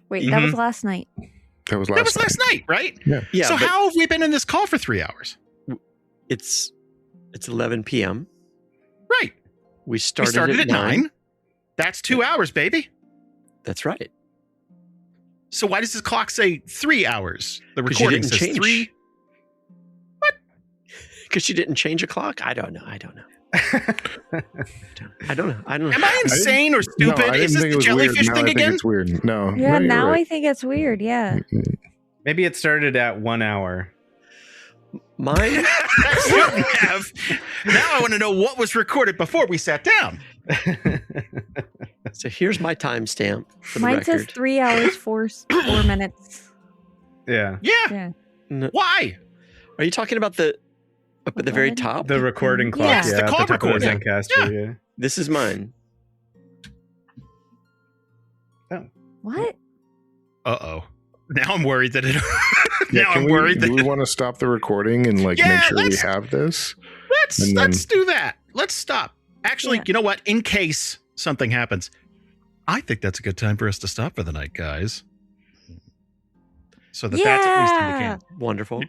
Wait, that was last night. That was That was last night, right? Yeah. So how have we been in this call for 3 hours? It's 11 p.m. Right. We started at 9. That's 2 hours, baby. That's right. So why does this clock say 3 hours? The 'Cause you recording didn't says change. 3. Because you didn't change a clock? I don't know. I don't know. Am I insane or stupid? No, Is this the jellyfish thing again? It's weird. No. Yeah, you're now right. I think it's weird. Yeah. Maybe it started at 1 hour. Mine? Shouldn't have. Now I want to know what was recorded before we sat down. So here's my timestamp for the Mine record. says 3 hours, 4 minutes. Yeah. Yeah. No. Why? Are you talking about the up at the very top? The recording clock. Yeah. Yeah, The at call top of the recording. Zencaster, yeah. This is mine. What? Uh-oh. Now I'm worried that it... Yeah, now I'm worried do that... we want to stop the recording and make sure we have this? Let's do that. Let's stop. Actually, you know what? In case something happens, I think that's a good time for us to stop for the night, guys. So that's at least indicated. Wonderful.